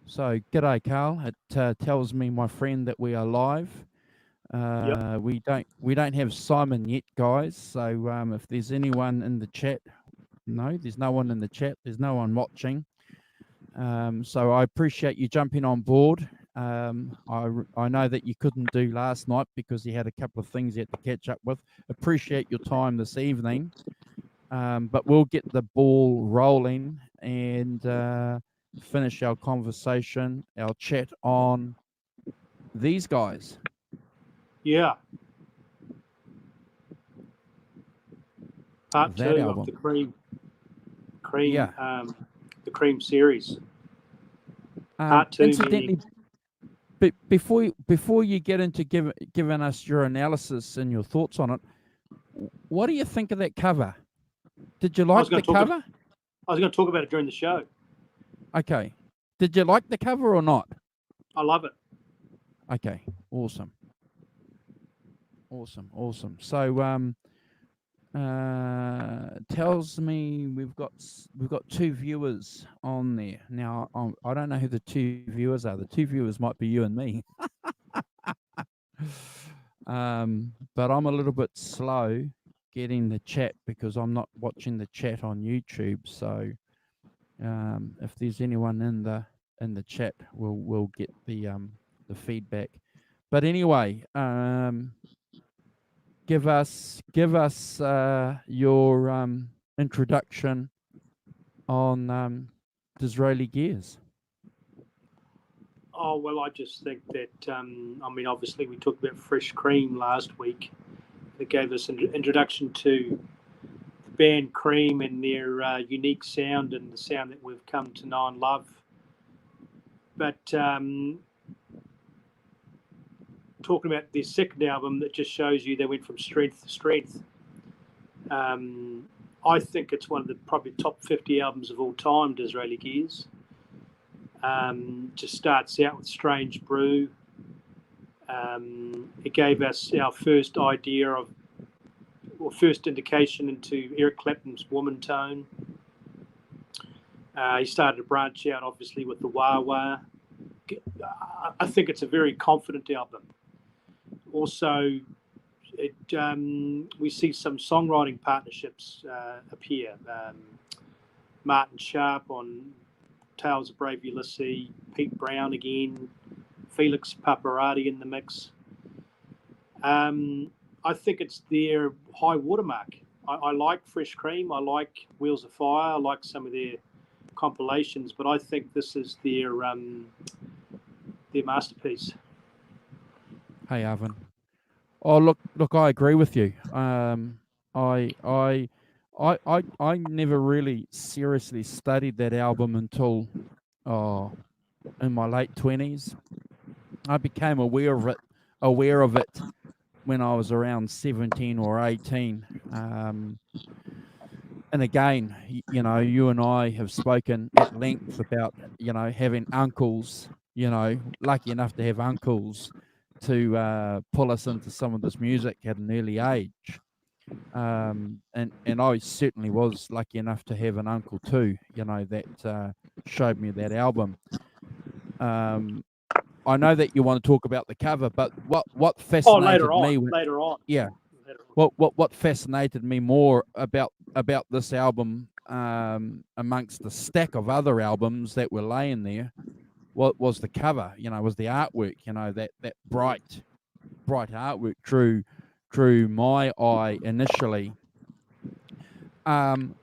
So, g'day, Carl. It tells me, my friend, that we are live. Yep. We don't have Simon yet, guys. So, if there's anyone in the chat, no, there's no one in the chat. There's no one watching. So I appreciate you jumping on board. I know that you couldn't do last night because you had a couple of things you had to catch up with. Appreciate your time this evening. But we'll get the ball rolling and finish our conversation, our chat on these guys. Yeah. Part That two of album. the cream, Yeah. the cream series. Part two Incidentally, meaning. before you get into giving us your analysis and your thoughts on it, what do you think of that cover? Did you I like was the going to talk. cover? I was going to talk about it during the show. Okay. Did you like the cover or not? I love it. Okay. Awesome. So tells me we've got two viewers on there now. I don't know who the two viewers are. The two viewers might be you and me. But I'm a little bit slow getting the chat because I'm not watching the chat on YouTube. So if there's anyone in the chat, we'll get the feedback. But anyway, give us your introduction on Disraeli gears. Oh well, I just think that. Obviously, we talked about fresh cream last week. It gave us an introduction to the band Cream and their unique sound and the sound that we've come to know and love. But talking about their second album, that just shows you they went from strength to strength. I think it's one of the probably top 50 albums of all time, Disraeli Gears. Just starts out with Strange Brew. It gave us our first idea of, or first indication into Eric Clapton's woman tone. He started to branch out, obviously, with the wah wah. I think it's a very confident album. Also, we see some songwriting partnerships appear. Martin Sharp on Tales of Brave Ulysses, Pete Brown again, Felix Paparati in the mix. I think it's their high watermark. I like Fresh Cream. I like Wheels of Fire. I like some of their compilations, but I think this is their masterpiece. Hey, Arvin. Oh, look! I agree with you. I never really seriously studied that album until in my late 20s. I became aware of it when I was around 17 or 18. And again, you and I have spoken at length about, having uncles, lucky enough to have uncles to pull us into some of this music at an early age. And I certainly was lucky enough to have an uncle too, that showed me that album. I know that you want to talk about the cover, but what fascinated me later on. yeah, what fascinated me more about this album, amongst the stack of other albums that were laying there, what was the cover? Was the artwork? That bright artwork drew my eye initially. And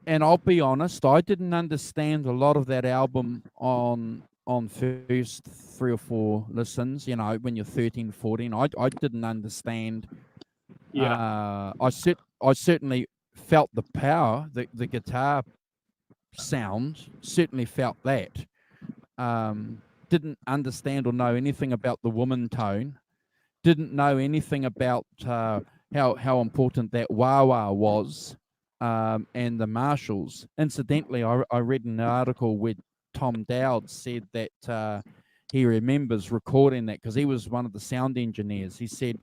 I'll be honest, I didn't understand a lot of that album on first 3 or 4 listens. When you're 13, 14, I didn't understand. Yeah. I certainly felt the power, the guitar sound. Certainly felt that. Didn't understand or know anything about the woman tone. Didn't know anything about how important that wah wah was, and the Marshalls. Incidentally, I read an article where Tom Dowd said that he remembers recording that because he was one of the sound engineers. He said,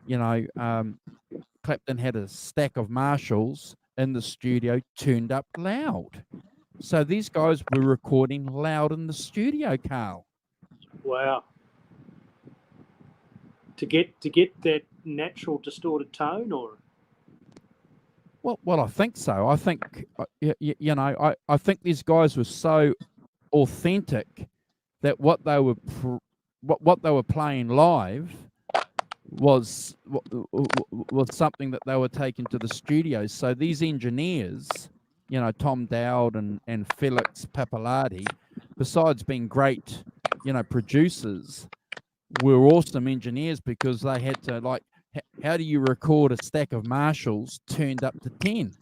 Clapton had a stack of Marshalls in the studio turned up loud. So these guys were recording loud in the studio, Carl. Wow. To get that natural distorted tone, or Well, I think so. I think I think these guys were so authentic that what they were what they were playing live was something that they were taking to the studios. So these engineers, Tom Dowd and Felix Pappalardi, besides being great, producers, were awesome engineers because they had to, like, how do you record a stack of Marshalls turned up to 10?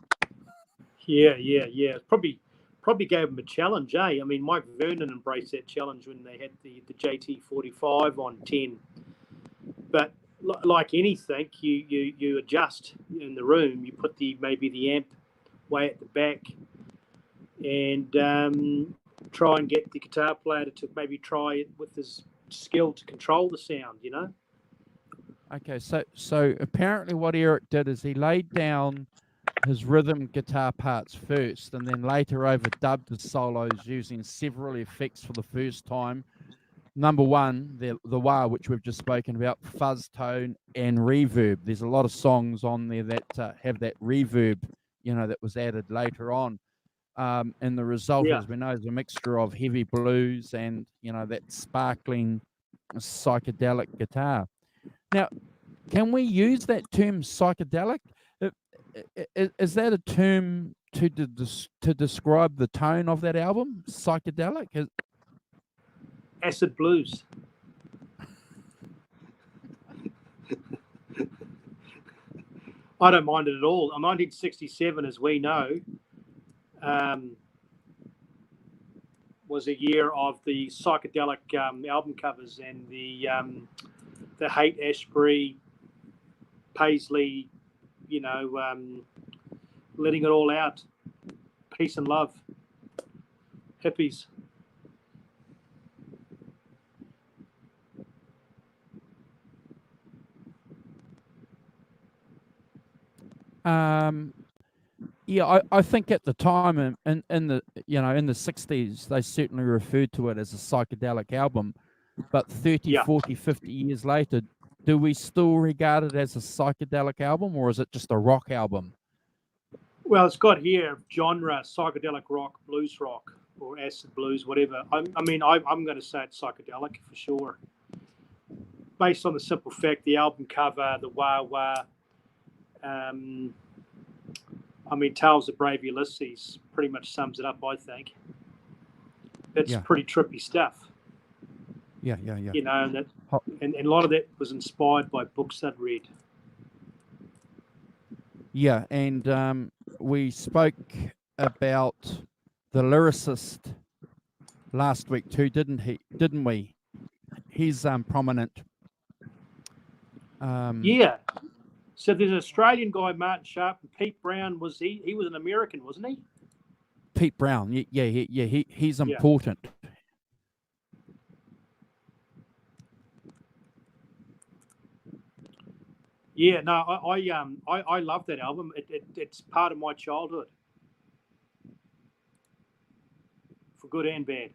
yeah. Probably gave them a challenge, eh? I mean, Mike Vernon embraced that challenge when they had the JT45 on 10. But like anything, you adjust in the room. You put maybe the amp way at the back, and try and get the guitar player to maybe try it with his skill to control the sound. Okay, so apparently what Eric did is he laid down his rhythm guitar parts first, and then later overdubbed the solos using several effects for the first time. Number one, the wah, which we've just spoken about, fuzz tone and reverb. There's a lot of songs on there that have that reverb, that was added later on. And the result, as we know, is a mixture of heavy blues and, that sparkling psychedelic guitar. Now, can we use that term psychedelic? Is that a term to describe the tone of that album, psychedelic? Acid blues. I don't mind it at all. 1967, as we know, was a year of the psychedelic album covers and the Haight-Ashbury, Paisley, letting it all out, peace and love, hippies. Yeah, I think at the time in the in the 60s, they certainly referred to it as a psychedelic album. But 30, 40, 50 years later, do we still regard it as a psychedelic album, or is it just a rock album? Well, it's got here genre, psychedelic rock, blues rock, or acid blues, whatever. I'm going to say it's psychedelic for sure. Based on the simple fact, the album cover, the wah-wah, Tales of Brave Ulysses pretty much sums it up, I think. It's pretty trippy stuff. Yeah. And a lot of that was inspired by books I'd read. Yeah, and we spoke about the lyricist last week too, didn't we? He's prominent. Yeah. So there's an Australian guy, Martin Sharp, and Pete Brown was he was an American, wasn't he? Pete Brown, he's important. Yeah, no, I love that album. It's part of my childhood, for good and bad.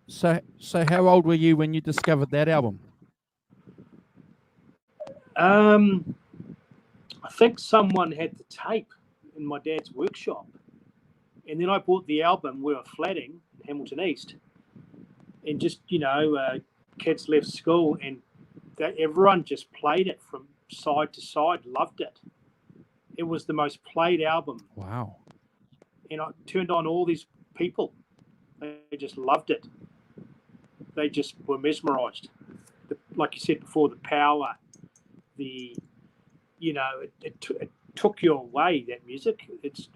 So how old were you when you discovered that album? I think someone had the tape in my dad's workshop, and then I bought the album. We were flatting in Hamilton East, and just kids left school, and everyone just played it from side to side. Loved it. It was the most played album. Wow. And I turned on all these people. They just loved it. They just were mesmerised. Like you said before, the power, it took you away, that music.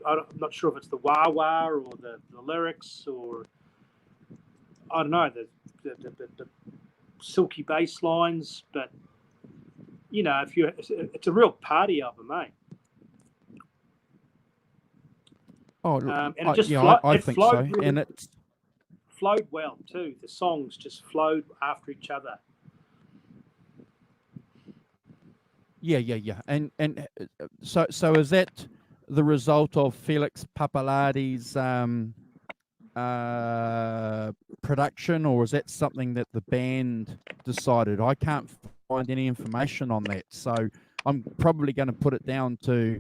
I'm not sure if it's the wah-wah or the lyrics, or I don't know, the silky bass lines, but it's a real party album, eh? Oh, and it just I think so. Really, and it flowed well too. The songs just flowed after each other. Yeah. And so is that the result of Felix Pappalardi's production, or is that something that the band decided? I can't find any information on that, so I'm probably going to put it down to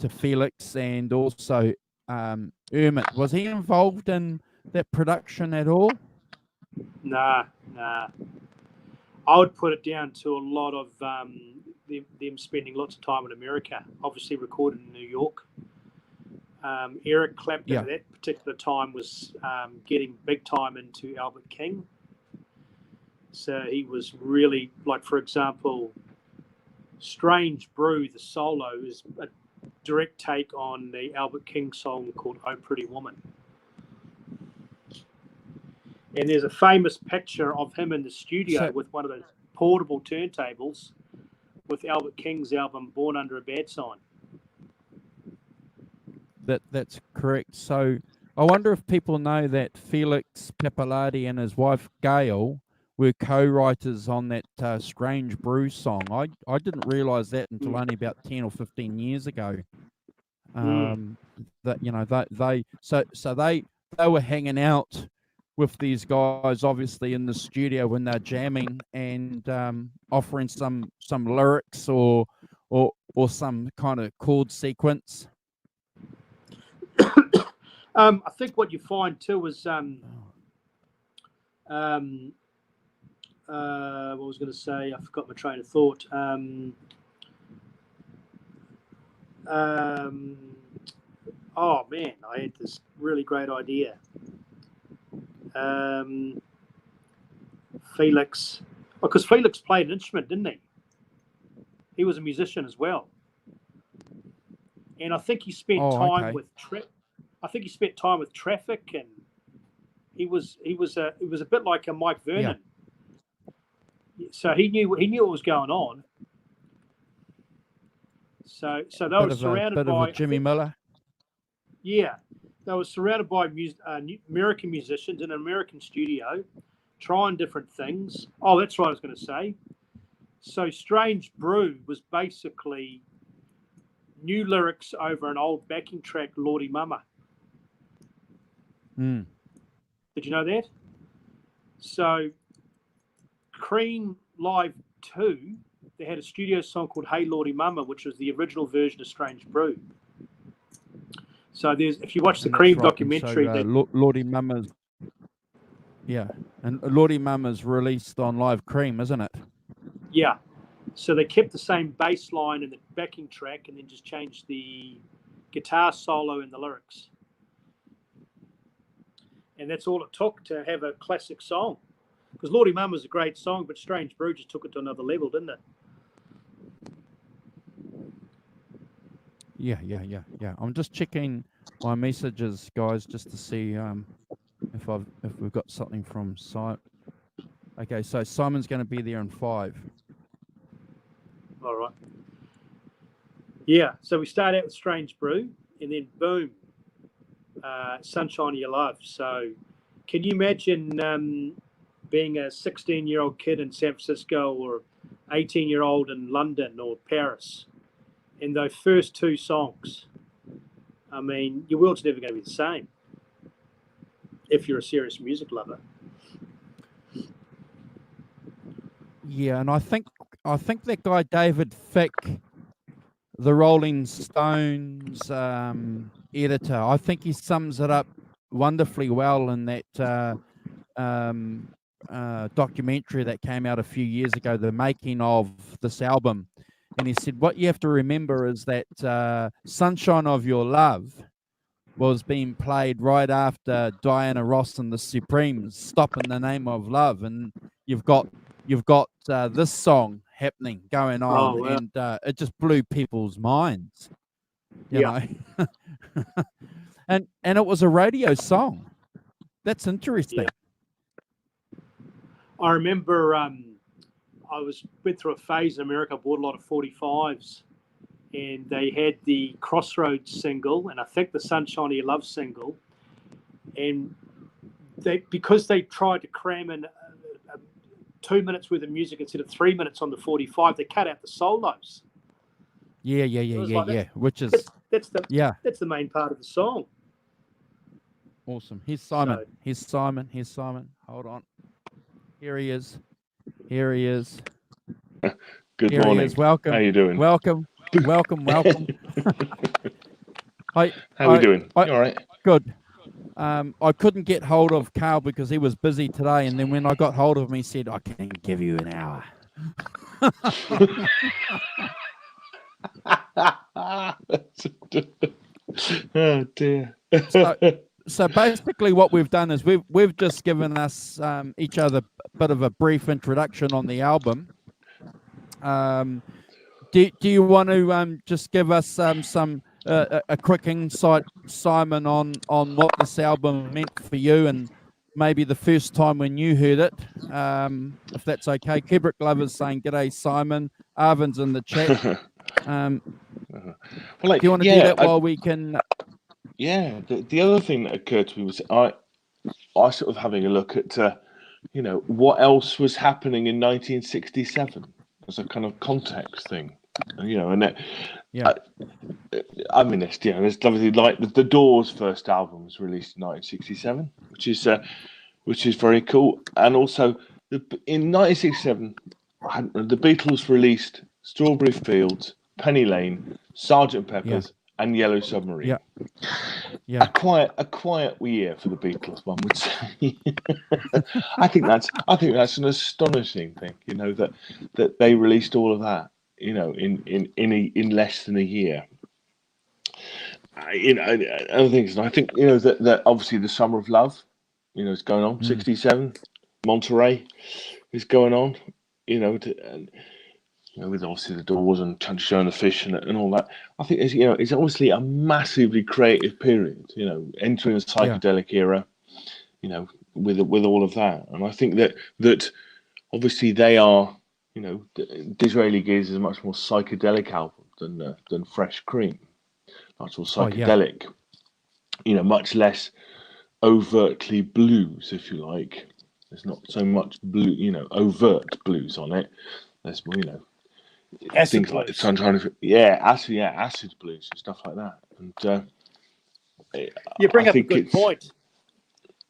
Felix and also Ermit. Was he involved in that production at all? Nah. I would put it down to a lot of them spending lots of time in America, obviously recorded in New York. Eric Clapton at that particular time was getting big time into Albert King. So he was really, like, for example, Strange Brew, the solo, is a direct take on the Albert King song called Oh Pretty Woman. And there's a famous picture of him in the studio with one of those portable turntables with Albert King's album Born Under a Bad Sign. That's correct. So I wonder if people know that Felix Pappalardi and his wife Gail were co-writers on that Strange Brew song. I didn't realize that until only about 10 or 15 years ago. That they were hanging out with these guys, obviously in the studio when they're jamming and offering some lyrics or some kind of chord sequence. I think what you find too is what was going to say? I forgot my train of thought. Oh man, I had this really great idea. Felix, because Felix played an instrument, didn't he? He was a musician as well, and I think he spent time with I think he spent time with Traffic, and he was a bit like a Mike Vernon. Yeah. So he knew what was going on. So they were surrounded by Jimmy Miller. Yeah, they were surrounded by American musicians in an American studio, trying different things. Oh, that's what I was going to say. So Strange Brew was basically new lyrics over an old backing track, Lordy Mama. Did you know that? So Cream Live 2, they had a studio song called Hey Lordy Mama, which was the original version of Strange Brew. So if you watch the Cream documentary, Lordy Mama's, and Lordy Mama's released on Live Cream, isn't it? Yeah. So they kept the same bass line in the backing track and then just changed the guitar solo in the lyrics. And that's all it took to have a classic song. Because Lordy Mama's a great song, but Strange Brew just took it to another level, didn't it? Yeah. I'm just checking my messages, guys, just to see if we've got something from Simon. Okay, so Simon's going to be there in 5. All right. Yeah, so we start out with Strange Brew, and then boom, Sunshine of Your Love. So can you imagine being a 16-year-old kid in San Francisco or 18-year-old in London or Paris, and those first 2 songs? I mean, your world's never going to be the same if you're a serious music lover. Yeah, and I think that guy David Fick, the Rolling Stones editor, I think he sums it up wonderfully well in that documentary that came out a few years ago, the making of this album. And he said, what you have to remember is that Sunshine of Your Love was being played right after Diana Ross and the Supremes, Stop in the Name of Love. And you've got this song happening, going on. Oh, wow. And it just blew people's minds, you know. and it was a radio song. That's interesting. Yeah. I remember went through a phase in America. I bought a lot of 45s, and they had the Crossroads single, and I think the Sunshine of Your Love single, and because they tried to cram in 2 minutes worth of music instead of 3 minutes on the 45, they cut out the solos. Yeah, It was like which is, that's yeah, that's the main part of the song. awesome. Here's Simon. So Here's Simon. Here's Simon. Hold on. Here he is. Here he is. Good Here he morning. is. Welcome. How you doing? Welcome. Welcome. Welcome. How we doing? I, You all right? good. I couldn't get hold of Carl because he was busy today, and then when I got hold of him, he said, "I can give you an hour." Oh dear. So basically, what we've done is we've just given us each other a bit of a brief introduction on the album. Do you want to just give us some a quick insight, Simon, on what this album meant for you, and maybe the first time when you heard it, if that's okay. Kubrick Lovers saying, "G'day, Simon." Arvin's in the chat. Well, Do you want to do that while we can? Yeah. The other thing that occurred to me was I sort of having a look at what else was happening in 1967 as a kind of context thing, and that, Yeah. I mean, there's obviously like the Doors' first album was released in 1967, which is very cool. And also, in 1967, the Beatles released Strawberry Fields, Penny Lane, Sergeant Pepper's, and Yellow Submarine. Yeah. A quiet year for the Beatles, one would say. I think that's an astonishing thing, that they released all of that, in less than a year. Other things, and I think that obviously the Summer of Love, is going on. 67, Monterey is going on. With obviously the Doors and Country Joe and the Fish and all that. I think it's obviously a massively creative period. Entering the psychedelic era. With all of that, and I think that obviously they are. Disraeli Gears is a much more psychedelic album than Fresh Cream. Much more psychedelic. Much less overtly blues, if you like. There's not so much overt blues on it. There's more, acid things blues. like sometimes, acid blues and stuff like that. And you bring up a good point,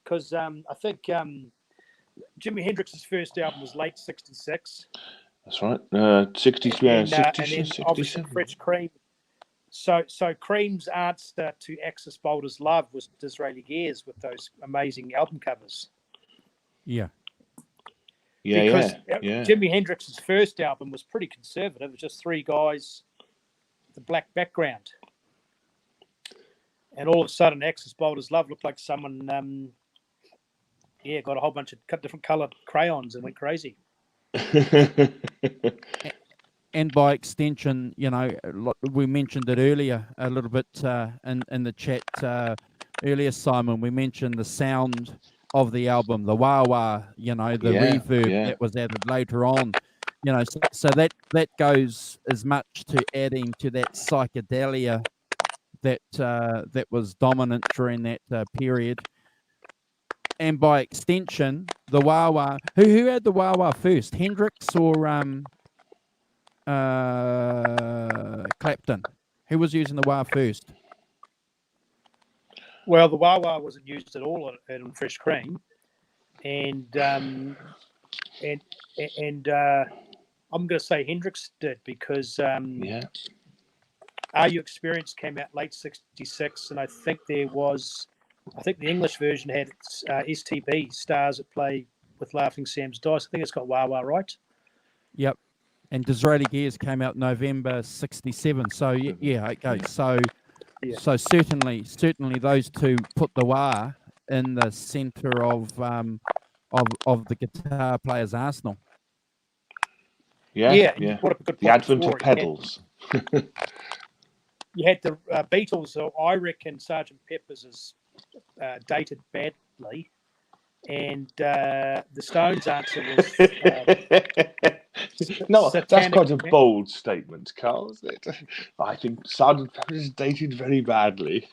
because I think Jimi Hendrix's first album was late '66. That's right, 63 and 66, and obviously Fresh Cream. So Cream's answer to Axis Boulder's Love was Disraeli Gears with those amazing album covers. Yeah. Because Jimi Hendrix's first album was pretty conservative. It was just three guys with a black background. And all of a sudden, Axis Boulder's Love looked like someone, got a whole bunch of different coloured crayons and went crazy. And by extension, we mentioned it earlier a little bit in the chat earlier, Simon. We mentioned the sound of the album, the wah-wah, the reverb that was added later on. So that goes as much to adding to that psychedelia that was dominant during that period. And by extension, the wah-wah. Who had the wah-wah first, Hendrix or Clapton? Who was using the wah first? Well, the wah-wah wasn't used at all in Fresh Cream, and I'm going to say Hendrix did, because Are You Experienced came out late '66, and I think the English version had STB, Stars That Play with Laughing Sam's Dice. I think it's got wah-wah, right? Yep. And Disraeli Gears came out November '67. So okay. So certainly those two put the wah in the center of the guitar player's arsenal. Yeah. What a good the advent of pedals. You had the Beatles, so I reckon Sgt. Pepper's is dated badly, and the Stones' answer was no, that's quite a bold statement, Carl, isn't it? I think Sgt. Pepper is dated very badly.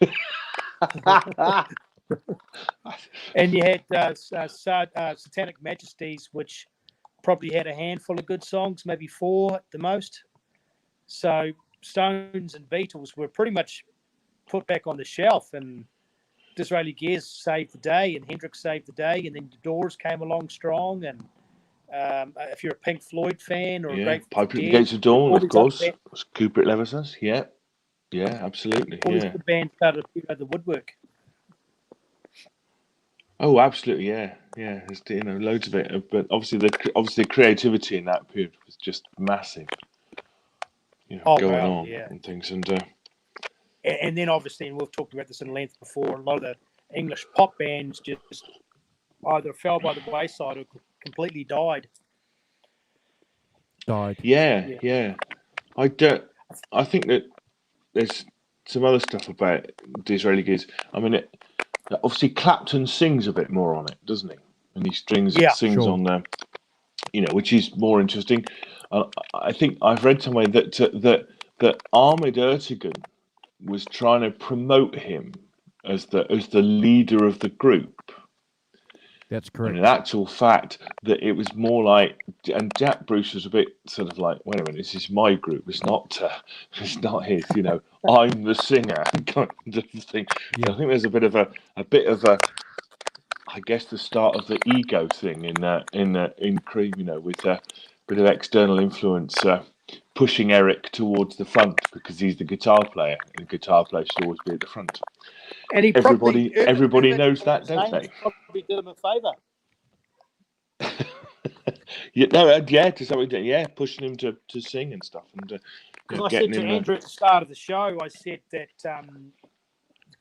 And you had Satanic Majesties, which probably had a handful of good songs, maybe 4 at the most. So Stones and Beatles were pretty much put back on the shelf, and Disraeli Gears saved the day, and Hendrix saved the day, and then the Doors came along strong, and if you're a Pink Floyd fan or a Grateful Pipe at the Dead, Gates of Dawn, all of these other course. bands, Cooper at Levison's, yeah, absolutely, all these other bands started to appear out of the woodwork. Oh, absolutely, yeah. There's loads of it, but obviously the creativity in that period was just massive. Going on and things, and then obviously, and we've talked about this in length before, a lot of the English pop bands just either fell by the wayside or completely died. Yeah. I think that there's some other stuff about Disraeli Gears. I mean, obviously Clapton sings a bit more on it, doesn't he? And he sings on there, which is more interesting. I think I've read somewhere that Ahmed Ertegun was trying to promote him as the leader of the group. That's correct. And in actual fact, that it was more like, and Jack Bruce was a bit sort of like, wait a minute, this is my group. It's not his. I'm the singer kind of thing. Yeah. So I think there's a bit of a, I guess, the start of the ego thing in Cream, with a bit of external influence pushing Eric towards the front because he's the guitar player, and the guitar player should always be at the front. And everybody knows that, don't they? Probably did him a favour. To some extent, pushing him to sing and stuff, and because I said to Andrew at the start of the show, I said that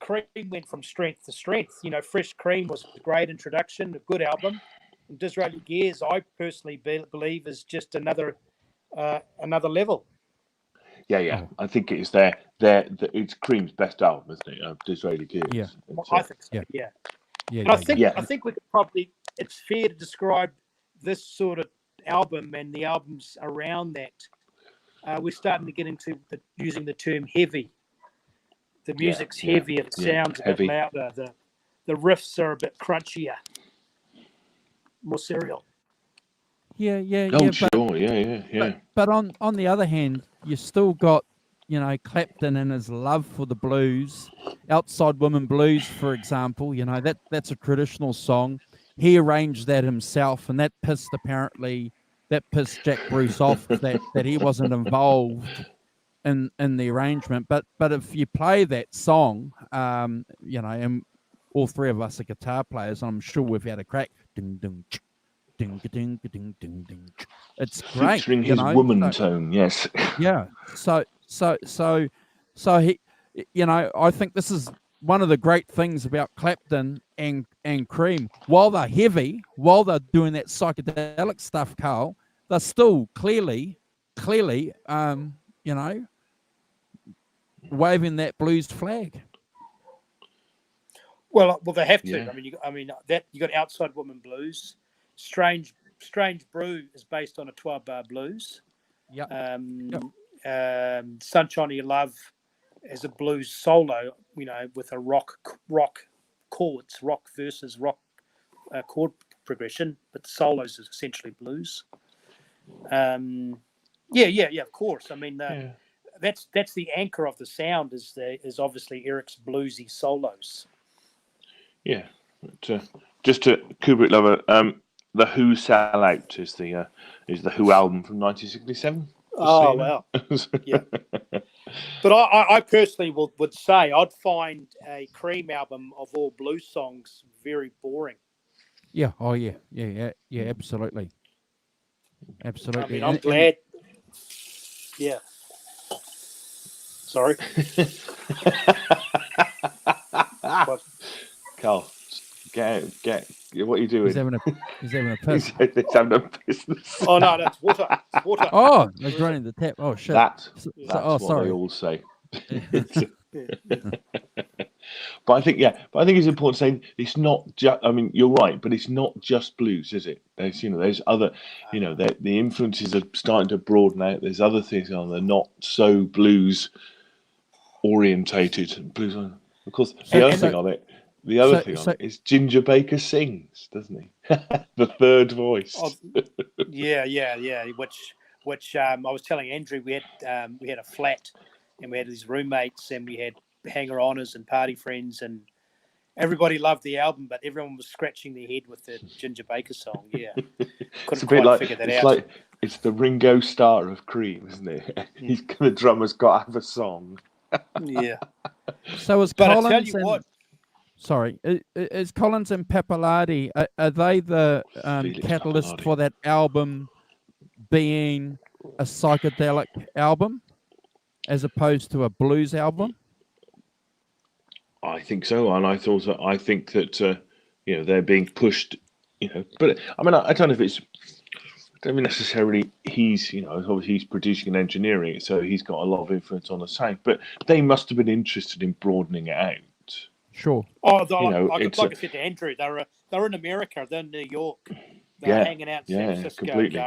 Cream went from strength to strength. Fresh Cream was a great introduction, a good album, and Disraeli Gears, I personally believe, is just another level. Yeah. I think it's it's Cream's best album, isn't it? Disraeli Gears. Yeah, I think so. Yeah. And I think we could probably. It's fair to describe this sort of album and the albums around that. We're starting to get into using the term heavy. The music's heavier. The sounds a bit louder. The riffs are a bit crunchier, more serial. Yeah. Oh, sure. Yeah. But on the other hand, you still got, Clapton and his love for the blues. Outside Women Blues, for example, that's a traditional song. He arranged that himself, and that pissed Jack Bruce off that he wasn't involved in the arrangement. But if you play that song, and all three of us are guitar players, I'm sure we've had a crack. Ding ding. Ding ding ding ding ding. It's great. Featuring his woman tone, yes. Yeah. So he, I think this is one of the great things about Clapton and Cream. While they're heavy, while they're doing that psychedelic stuff, Carl, they're still clearly, waving that blues flag. Well, they have to. Yeah. That you got Outside Women Blues. Strange Brew is based on a 12-bar blues. Yep. Sunshine of Your Love is a blues solo, with a rock chords, rock versus rock chord progression, but the solos is essentially blues. Of course. That's the anchor of the sound is obviously Eric's bluesy solos. Yeah, just to Kubrick lover, The Who Sell Out is the Who album from 1967. Oh, wow. Yeah. But I personally would say I'd find a Cream album of all blues songs very boring. Yeah. Oh, yeah. Yeah. Absolutely. Absolutely. I'm glad. Yeah. Sorry. Carl, get. What are you doing? He's having a piss. He's having a business. Oh no, that's water. It's water. Oh, he's running the tap. Oh shit. That's what they all say. But I think it's important to say it's not just. You're right, but it's not just blues, is it? There's other. The influences are starting to broaden out. There's other things on. They're not so blues orientated. Blues, of course. The other thing on it is Ginger Baker sings, doesn't he? The third voice. Yeah. which I was telling Andrew we had a flat, and we had these roommates, and we had hanger-oners and party friends, and everybody loved the album, but everyone was scratching their head with the Ginger Baker song. Yeah, It's a couldn't bit quite like figure that it's out. like it's the Ringo Starr of Cream, isn't it? The drummer's got to have a song. Yeah. So is But I Collins tell you and what, sorry, is Collins and Pappalardi, are they the Felix catalyst Pappalardi. for that album being a psychedelic album as opposed to a blues album? I think so, and I think that they're being pushed. But I mean, I don't know if it's. I don't mean necessarily he's obviously he's producing and engineering it, so he's got a lot of influence on the sound. But they must have been interested in broadening it out. Sure. like I said to Andrew, they're in America, they're in New York, they're hanging out in San Francisco. Completely.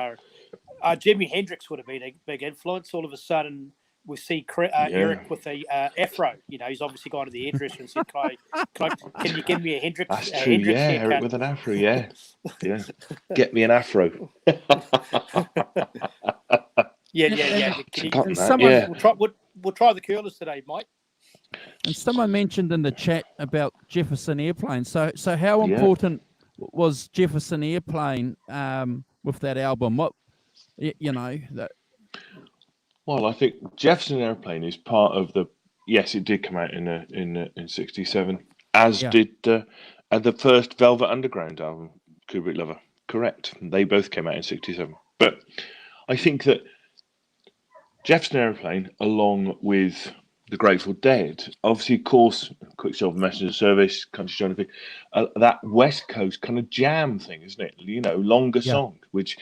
Jimi Hendrix would have been a big influence. All of a sudden, we see Eric with a afro. He's obviously gone to the hairdresser and said, "Can you give me a Hendrix?" That's a true. Hendrix Yeah, haircut? Eric with an afro. Yeah. Get me an afro. Yeah. We'll try the curlers today, Mike. And someone mentioned in the chat about Jefferson Airplane. So how important was Jefferson Airplane with that album? What that. Well, I think Jefferson Airplane is part of the. Yes, it did come out in '67, as did the first Velvet Underground album, Kubrick Lover. Correct. They both came out in '67. But I think that Jefferson Airplane, along with the Grateful Dead, obviously, of course, Quicksilver Messenger Service, Country Johnny, that West Coast kind of jam thing, isn't it? Longer songs, which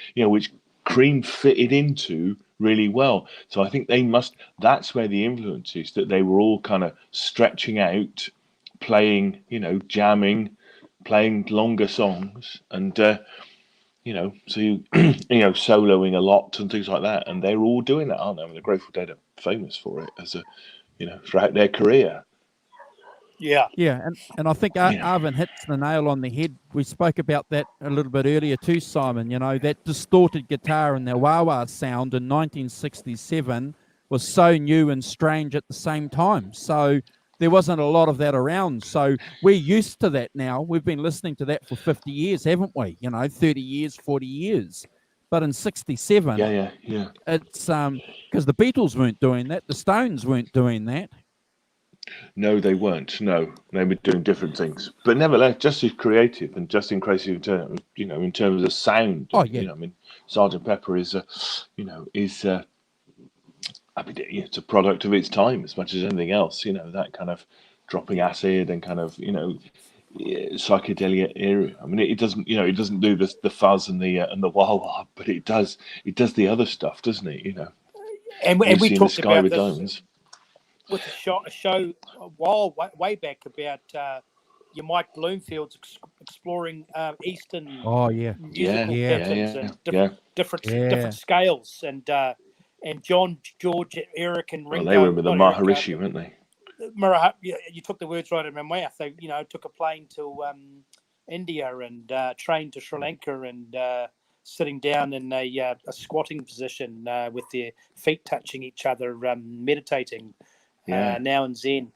Cream fitted into really well. So I think that's where the influence is, that they were all kind of stretching out, playing, jamming, playing longer songs, and soloing a lot and things like that. And they're all doing that, aren't they? I mean, the Grateful Dead are famous for it throughout their career. Yeah. And I think Arvin hits the nail on the head. We spoke about that a little bit earlier too, Simon. That distorted guitar and the wah-wah sound in 1967 was so new and strange at the same time. So there wasn't a lot of that around. So we're used to that now. We've been listening to that for 50 years, haven't we? 30 years, 40 years. But in 67, it's because the Beatles weren't doing that. The Stones weren't doing that. No, they weren't. No, they were doing different things, but nevertheless, just as creative and just in crazy in terms of sound. Oh yeah. I mean, Sergeant Pepper is it's a product of its time as much as anything else. That kind of dropping acid and kind of psychedelia era. I mean, it doesn't do the fuzz and the wah wah, but it does the other stuff, doesn't it? And we talked about this Diamonds. with a show a while way back about your Mike Bloomfield's exploring Eastern musical patterns and different scales, and John, George, Eric, and Ringo. Well, they were with the Maharishi, weren't they? You took the words right out of my mouth. They took a plane to India and trained to Sri Lanka and sitting down in a squatting position with their feet touching each other, meditating. Now in Zen.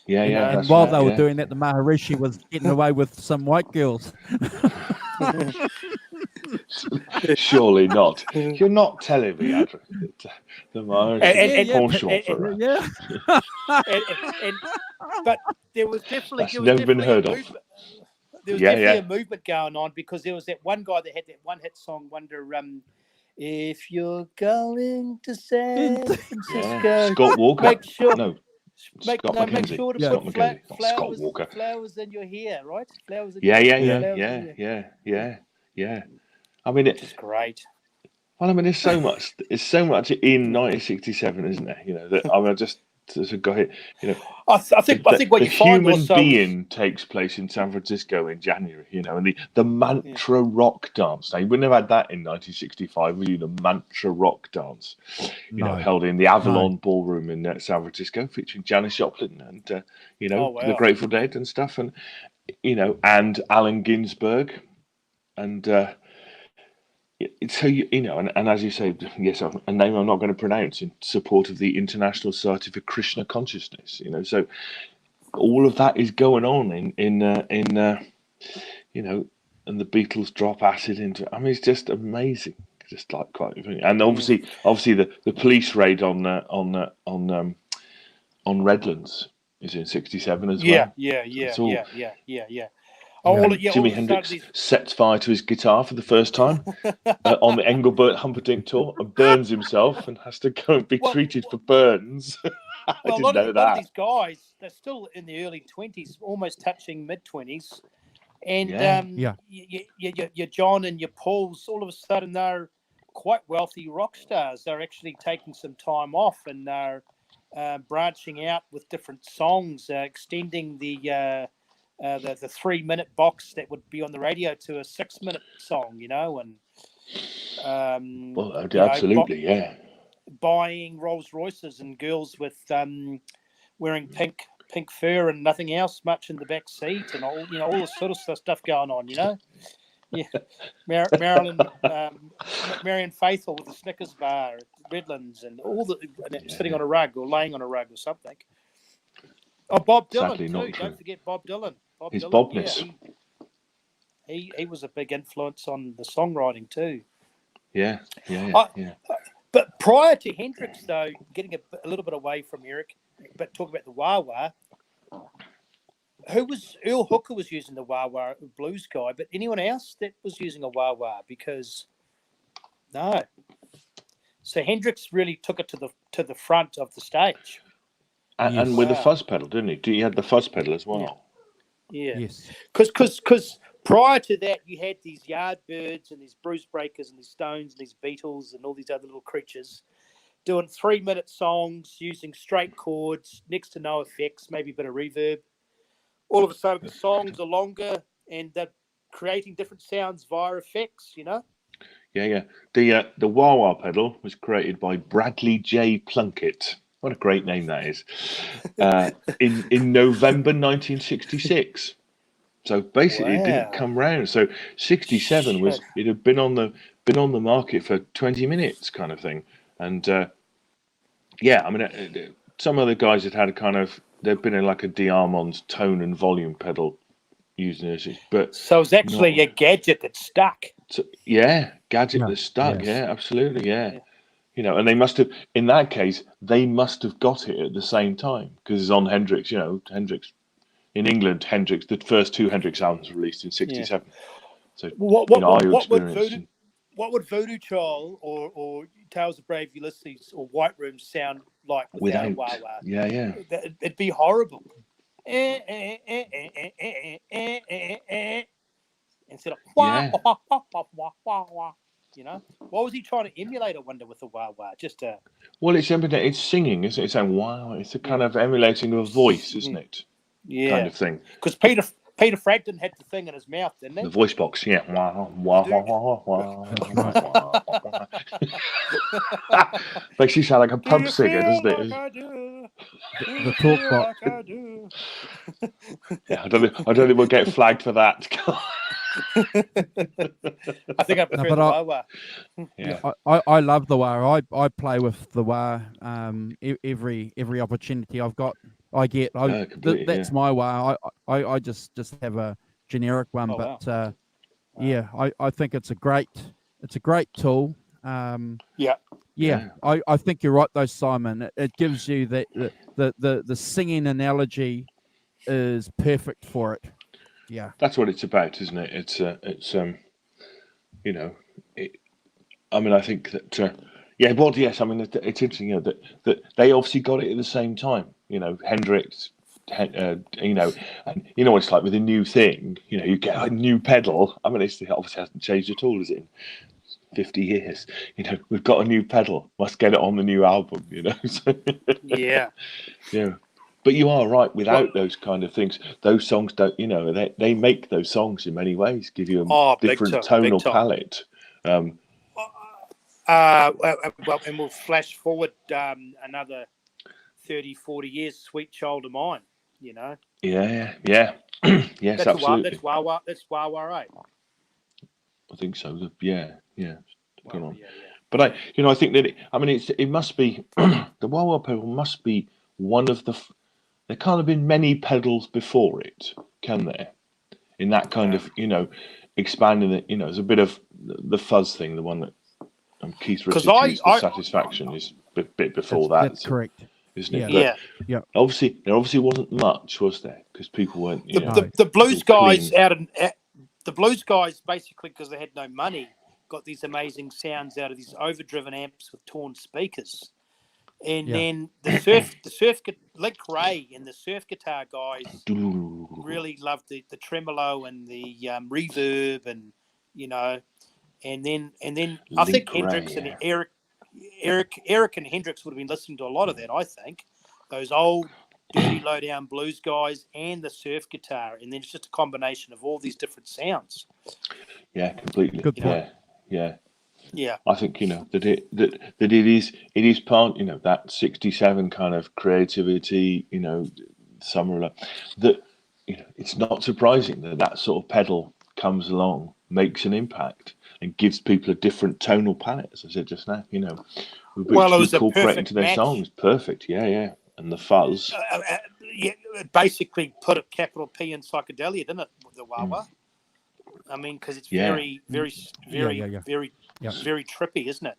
And while they were doing that, the Maharishi was getting away with some white girls. Surely not. You're not telling me, Andrew, that the Maharishi penchant for her. Yeah. But there was definitely That's never been heard of. There was definitely a movement going on, because there was that one guy that had that one hit song, Wonder. If you're going to San Francisco, Scott Walker. Make sure. Make sure to put flowers in your hair, right? Flowers in yeah. I mean, it's great. Well, I mean, there's so much in 1967, isn't there? That I mean, just as a guy, I think what the you find human also being takes place in San Francisco in January, and the mantra rock dance. Now, you wouldn't have had that in 1965, would you? The mantra rock dance, held in the Avalon Ballroom in San Francisco, featuring Janis Joplin and the Grateful Dead and stuff, and and Allen Ginsberg, and So and as you say, yes, a name I'm not going to pronounce in support of the International Society for Krishna Consciousness. So all of that is going on and the Beatles drop acid into. I mean, it's just amazing, just like quite. And obviously the police raid on Redlands is in '67 as well. Yeah. All All Jimi of a Hendrix sudden sets fire to his guitar for the first time on the Engelbert Humperdinck tour and burns himself and has to go and be treated for burns. I didn't know a lot of that. these guys, they're still in the early 20s, almost touching mid-20s. And your John and your Pauls, all of a sudden they're quite wealthy rock stars. They're actually taking some time off and they're branching out with different songs, extending the 3-minute box that would be on the radio to a 6-minute song, and Absolutely, buying Rolls Royces and girls with wearing pink fur and nothing else much in the back seat, and all this sort of stuff going on, Yeah, Marion Faithfull with the Snickers bar at Redlands, and sitting on a rug or laying on a rug or something. Oh, Bob Dylan Sadly too. not true. Don't forget Bob Dylan. His Dylan, Bobness. He was a big influence on the songwriting too. Yeah. But prior to Hendrix, though, getting a little bit away from Eric, but talk about the wah-wah. Earl Hooker was using the wah-wah, blues guy, but anyone else that was using a wah-wah? Because no. So Hendrix really took it to the front of the stage. And with a fuzz pedal, didn't he? He had the fuzz pedal as well. Yeah. Yes. Because prior to that, you had these Yardbirds and these Bruce Breakers and these Stones and these Beatles and all these other little creatures doing 3-minute songs using straight chords, next to no effects, maybe a bit of reverb. All of a sudden, the songs are longer and they're creating different sounds via effects, Yeah. The wah-wah pedal was created by Bradley J. Plunkett. What a great name that is! In November 1966. So basically, it didn't come round. So '67 it had been on the market for 20 minutes, kind of thing. And I mean, some other guys had a kind of there'd been like a Diamond tone and volume pedal using it, but so it's actually a gadget that stuck. So, gadget that stuck. Yes. Yeah, absolutely. Yeah. And they must have, in that case, they must have got it at the same time because it's on Hendrix. Hendrix in England, the first 2 Hendrix albums were released in '67. So what would Voodoo Child or Tales of Brave Ulysses or White Room sound like without a wah-wah? Yeah. It'd be horrible. Instead of wah. What was he trying to emulate? I wonder with the wah-wah. Well, it's singing, isn't it? It's saying wow. It's a kind of emulating a voice, isn't it? Yeah, kind of thing. Because Peter Frampton had the thing in his mouth, didn't he? The voice box, yeah. Makes you sound like a pub singer, doesn't it? The talk box. Yeah, I don't think we'll get flagged for that. I think I prefer the wah-wah. Yeah, I love the wah. I play with the wah every opportunity I've got. That's my wah. I just have a generic one, but I think it's a great tool. I think you're right though, Simon. It gives you the singing analogy is perfect for it. Yeah, that's what it's about, isn't it? I mean, I think that yes. I mean, it's interesting, that they obviously got it at the same time. Hendrix, and what it's like with a new thing. You get a new pedal. I mean, it obviously hasn't changed at all, is it? 50 years. We've got a new pedal. Must get it on the new album. So, yeah. But you are right. Without those kind of things, those songs don't. They make those songs in many ways give you a different tonal palette. And we'll flash forward another 30, 40 years. Sweet Child of Mine. Yeah. Yes, absolutely. That's wah-wah, right? I think so. Yeah. Yeah. Go Wow, on. yeah. But I think that it must be the Wild Wild pedal must be one of the. There can't have been many pedals before it, can there? In that kind of expanding it. There's a bit of the fuzz thing, the one that Keith Because Richards used for Satisfaction is a bit before That's correct. isn't it? Yeah. But obviously there wasn't much, was there? Because people weren't, the blues guys clean. the blues guys basically, because they had no money, got these amazing sounds out of these overdriven amps with torn speakers. And then the Lick Ray and the surf guitar guys really loved the tremolo and the reverb, and and then I think Hendrix and Eric and Hendrix would have been listening to a lot of that. I think those old dirty lowdown blues guys and the surf guitar, and then it's just a combination of all these different sounds. Yeah, completely. Good point. Yeah. I think that it is part that 67 kind of creativity, summer that it's not surprising that sort of pedal comes along, makes an impact, and gives people a different tonal palette, as I said just now. Well, it was incorporate a into their match. songs. Perfect. Yeah. And the fuzz. It basically put a capital P in psychedelia, didn't it? The wah wah. I mean, because it's very trippy, isn't it?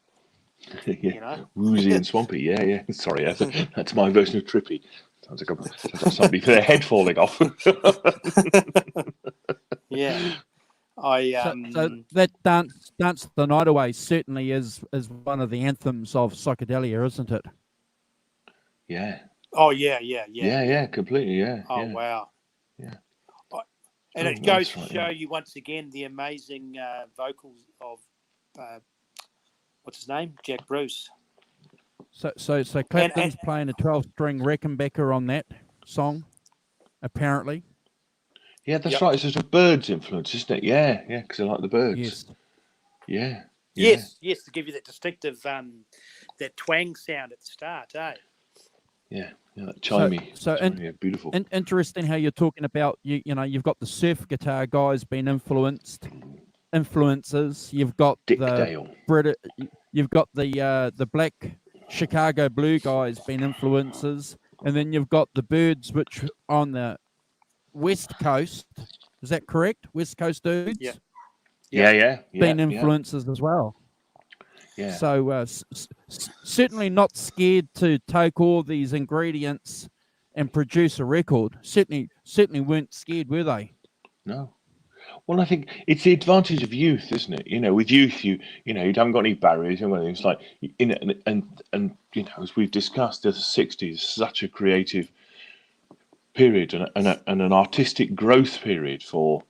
Yeah. Woozy and swampy. Yeah. Sorry, that's my version of trippy. Sounds like somebody with their head falling off. Yeah. So that Dance the Night Away certainly is one of the anthems of psychedelia, isn't it? Yeah. Oh yeah. Completely. Yeah. Oh wow. Yeah. And it goes to show you once again the amazing vocals of what's his name, Jack Bruce. So Clapton's playing a 12-string Rickenbacker on that song, apparently. Yeah, that's right. It's just a Birds influence, isn't it? Yeah, because I like the Birds. Yes. Yeah. Yes, to give you that distinctive, that twang sound at the start, eh? Yeah, that chimey. So beautiful. Interesting how you're talking about you've got the surf guitar guys being influences. You've got Dick Dale. You've got the black Chicago blue guys being influences, and then you've got the Birds, which on the West Coast. Is that correct? West Coast dudes. Yeah. Being influences as well. Yeah. So certainly not scared to take all these ingredients and produce a record. Certainly weren't scared, were they? No. Well, I think it's the advantage of youth, isn't it? With youth, you haven't got any barriers. It's like, and as we've discussed, the '60s such a creative period and an artistic growth period for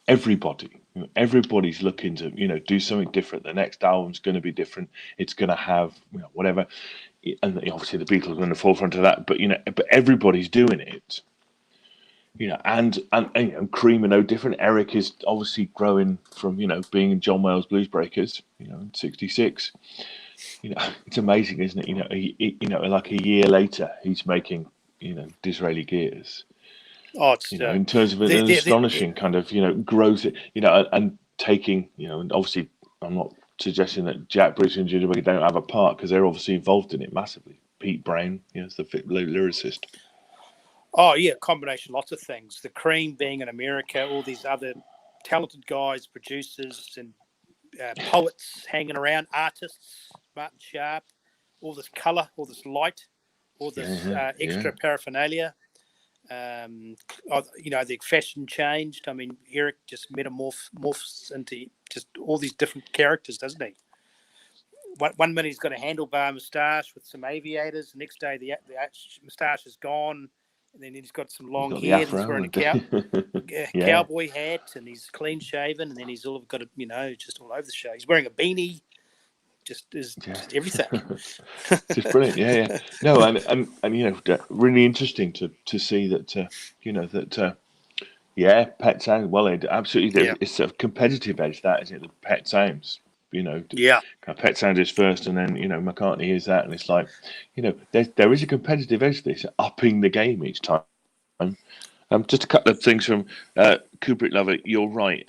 everybody. Everybody's looking to do something different. The next album's going to be different. It's going to have whatever, and obviously the Beatles are in the forefront of that. But but everybody's doing it. And Cream are no different. Eric is obviously growing from being in John Mayall's Blues Breakers, in '66. It's amazing, isn't it? Like a year later, he's making Disraeli Gears. Oh, it's in terms of an astonishing kind of growth, and taking and obviously I'm not suggesting that Jack Bruce and Judy Wigg don't have a part, because they're obviously involved in it massively. Pete Brown, is the lyricist. Oh yeah, combination, lots of things. The Cream being in America, all these other talented guys, producers and poets hanging around, artists, Martin Sharp, all this colour, all this light, all this extra paraphernalia. The fashion changed. I mean, Eric just morphs into just all these different characters, doesn't he? One minute he's got a handlebar moustache with some aviators. The next day the moustache is gone, and then he's got some long hair. And he's wearing a cowboy hat, and he's clean shaven, and then he's all got just all over the show. He's wearing a beanie. Just everything. Just brilliant, yeah. No, and really interesting to see that Pet Sounds. Well, it absolutely it's a competitive edge, that isn't it? The Pet Sounds, Pet Sounds is first, and then McCartney is that, and it's like there is a competitive edge to this, upping the game each time. Just a couple of things from Kubrick Lover. You're right.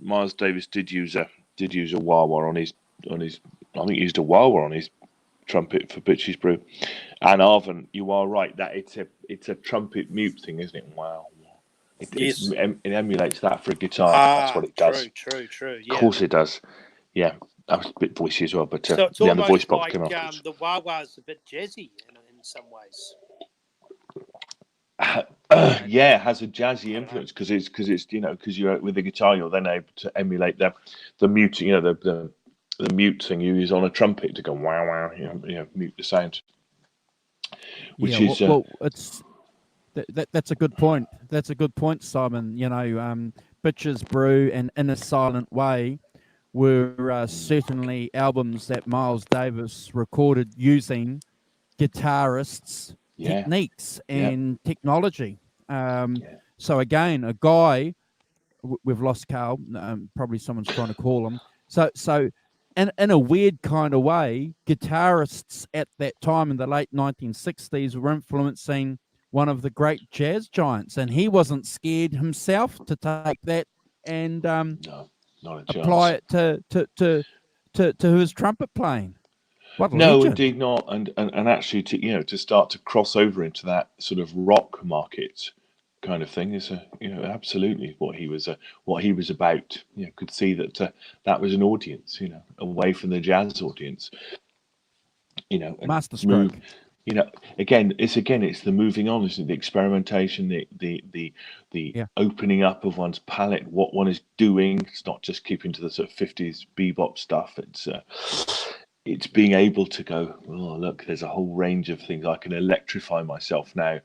Miles Davis did use did use a wah wah on his. I think he used a wah wah on his trumpet for Bitches Brew. And Arvin, you are right that it's a trumpet mute thing, isn't it? Wow. Yes. It emulates that for a guitar. That's what it does. True. Of course it does. Yeah, I was a bit voicey as well, but So it's the almost voice box like came afterwards. the wah wah's a bit jazzy in some ways. Yeah, it has a jazzy influence because you're with the guitar, you're then able to emulate the mute, the mute thing you use on a trumpet to go wow wow, mute the sound. Which is it's that's a good point. That's a good point, Simon. Bitches Brew and In a Silent Way were certainly albums that Miles Davis recorded using guitarists' techniques and technology. So again, a guy, we've lost Carl. Probably someone's trying to call him. So in a weird kind of way, guitarists at that time in the late 1960s were influencing one of the great jazz giants, and he wasn't scared himself to take that and no, not a apply chance. it to his trumpet playing. What a No, legend. indeed not. And actually, to start to cross over into that sort of rock market kind of thing is absolutely what he was about. Could see that that was an audience, away from the jazz audience. And Masterstroke. It's the moving on, isn't it? The experimentation, the opening up of one's palette, what one is doing. It's not just keeping to the sort of 50s bebop stuff. It's being able to go, oh, look, there's a whole range of things. I can electrify myself now,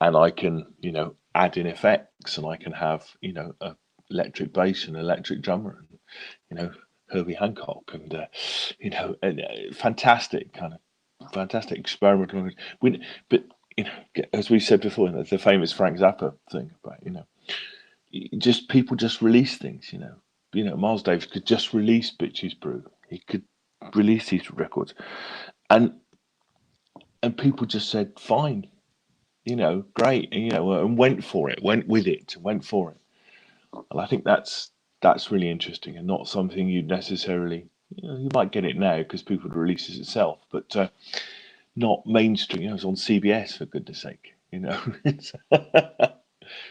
and I can, add in effects, and I can have, a electric bass and electric drummer, and, Herbie Hancock, and, fantastic experimental. But, as we said before, the famous Frank Zappa thing about, people just release things, Miles Davis could just release Bitches Brew. He could release these records, and people just said fine, great, and went for it, went for it. And I think that's really interesting, and not something you'd necessarily, you might get it now because people would release it itself, but not mainstream. It was on CBS, for goodness sake,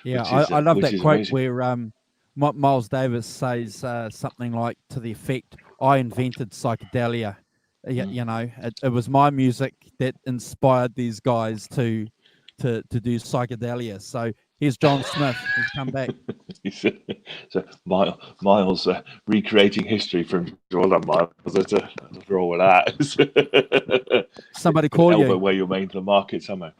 Yeah, I love that quote amazing. where Miles Davis says something like to the effect, "I invented psychedelia." It was my music that inspired these guys to do psychedelia. So here's John Smith, who's come back. So Miles recreating history from Jordan Miles. Let's roll with that. Somebody call you. Where you're main to the market somehow.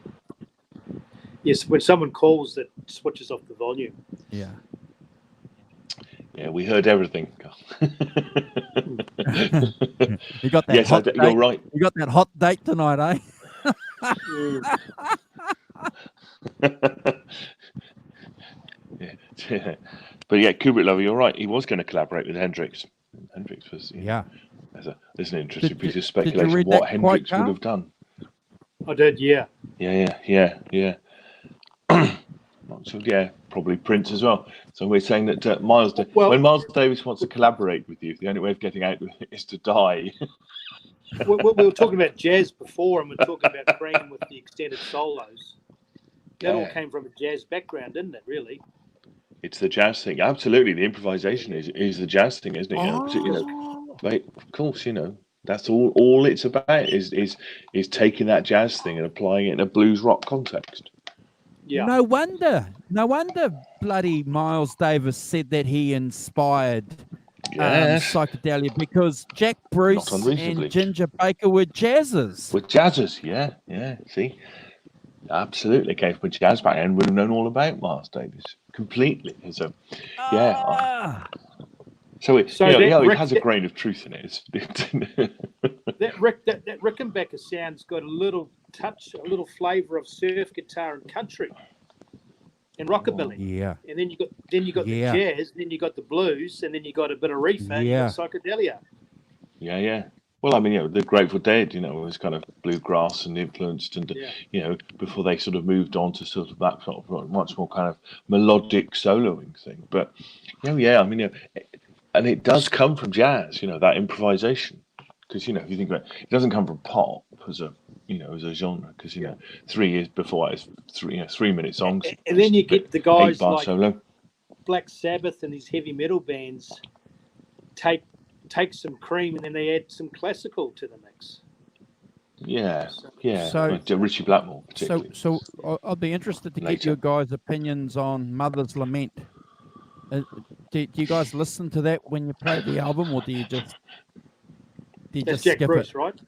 Yes, when someone calls, that switches off the volume. Yeah. Yeah, we heard everything. You got that hot date. You're right. You got that hot date tonight, eh? Yeah. But yeah, Kubrick Lover, you're right. He was going to collaborate with Hendrix. Hendrix was there's an interesting piece of speculation what Hendrix would have done. I did, yeah. Yeah. So yeah, probably Prince as well. So we're saying that when Miles Davis wants to collaborate with you, the only way of getting out of it is to die. we were talking about jazz before, and we're talking about Cream with the extended solos. That all came from a jazz background, didn't it, really? It's the jazz thing. Absolutely. The improvisation is the jazz thing, isn't it? Right, of course, that's all it's about is taking that jazz thing and applying it in a blues rock context. Yeah. No wonder bloody Miles Davis said that he inspired psychedelia, because Jack Bruce and Ginger Baker were jazzers. Yeah. See, absolutely. Came from a jazz background, would have known all about Miles Davis completely. So, So it has a grain of truth in it. that Rickenbacker sound's got a little touch, a little flavour of surf guitar and country and rockabilly. Yeah. And then you got the jazz, then you got the blues, and then you got a bit of reefer, and you got psychedelia. Yeah. Well, I mean, the Grateful Dead, was kind of bluegrass and influenced, and before they sort of moved on to sort of that sort of much more kind of melodic soloing thing. But I mean, and it does come from jazz, that improvisation. Because if you think about it, it doesn't come from pop as a genre. Because 3 years before it's 3-minute songs, and then you get the guys 8-bar like solo. Black Sabbath and these heavy metal bands take some Cream and then they add some classical to the mix. So Richie Blackmore particularly. So I'd be interested to get your guys' opinions on Mother's Lament. Do you guys listen to that when you play the album, or do you just That's Jack skip Bruce, it? right?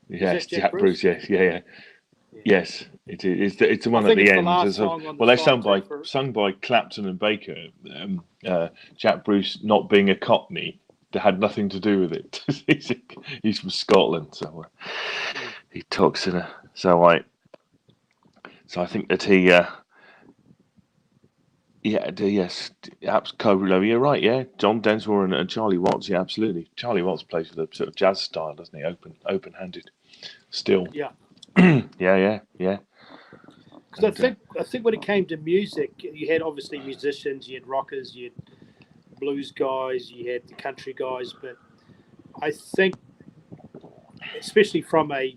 Yes, Jack Bruce. Yes, yes. It's the one I at think the it's end. the last song on the They side sung by Clapton and Baker. Jack Bruce not being a Cockney, that had nothing to do with it. He's from Scotland, so he talks in a. So I think that he. Yes, Cobra. You're right. Yeah, John Densmore and Charlie Watts. Yeah, absolutely. Charlie Watts plays with a sort of jazz style, doesn't he? Open-handed. Still. Yeah. Yeah. Because I think when it came to music, you had obviously musicians, you had rockers, you had blues guys, you had the country guys, but I think, especially from a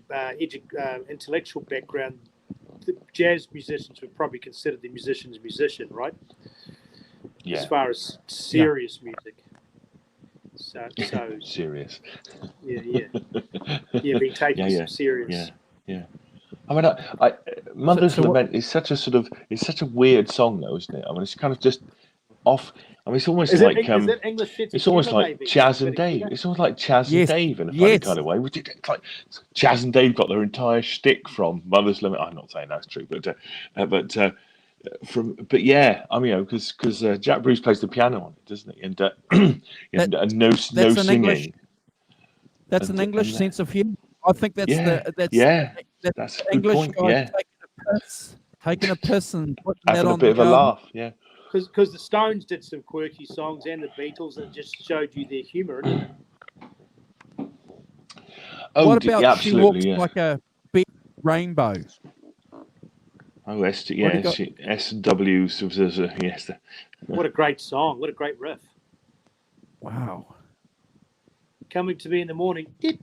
intellectual background, the jazz musicians would probably consider the musician's musician, right? Yeah. As far as serious music. So serious. Yeah, being taken some serious. Yeah. I mean, Mother's Lament is such a weird song, though, isn't it? I mean, it's kind of just off. I mean, it's almost like it's almost like Chaz and Dave. It's almost like Chaz and Dave in a funny kind of way. It's like Chaz and Dave got their entire shtick from Mother's Lament. I'm not saying that's true, but yeah, I mean, because Jack Bruce plays the piano on it, doesn't he? And no singing. That's an English sense of humor. I think that's that's a good English point. guy taking a piss and putting having that on a bit of a laugh. Yeah. Because the Stones did some quirky songs and the Beatles, and it just showed you their humour, didn't it? What about She Walks Like a Big Rainbow? Oh, S and W. Yes. What a great song! What a great riff! Wow. Coming to me in the morning, and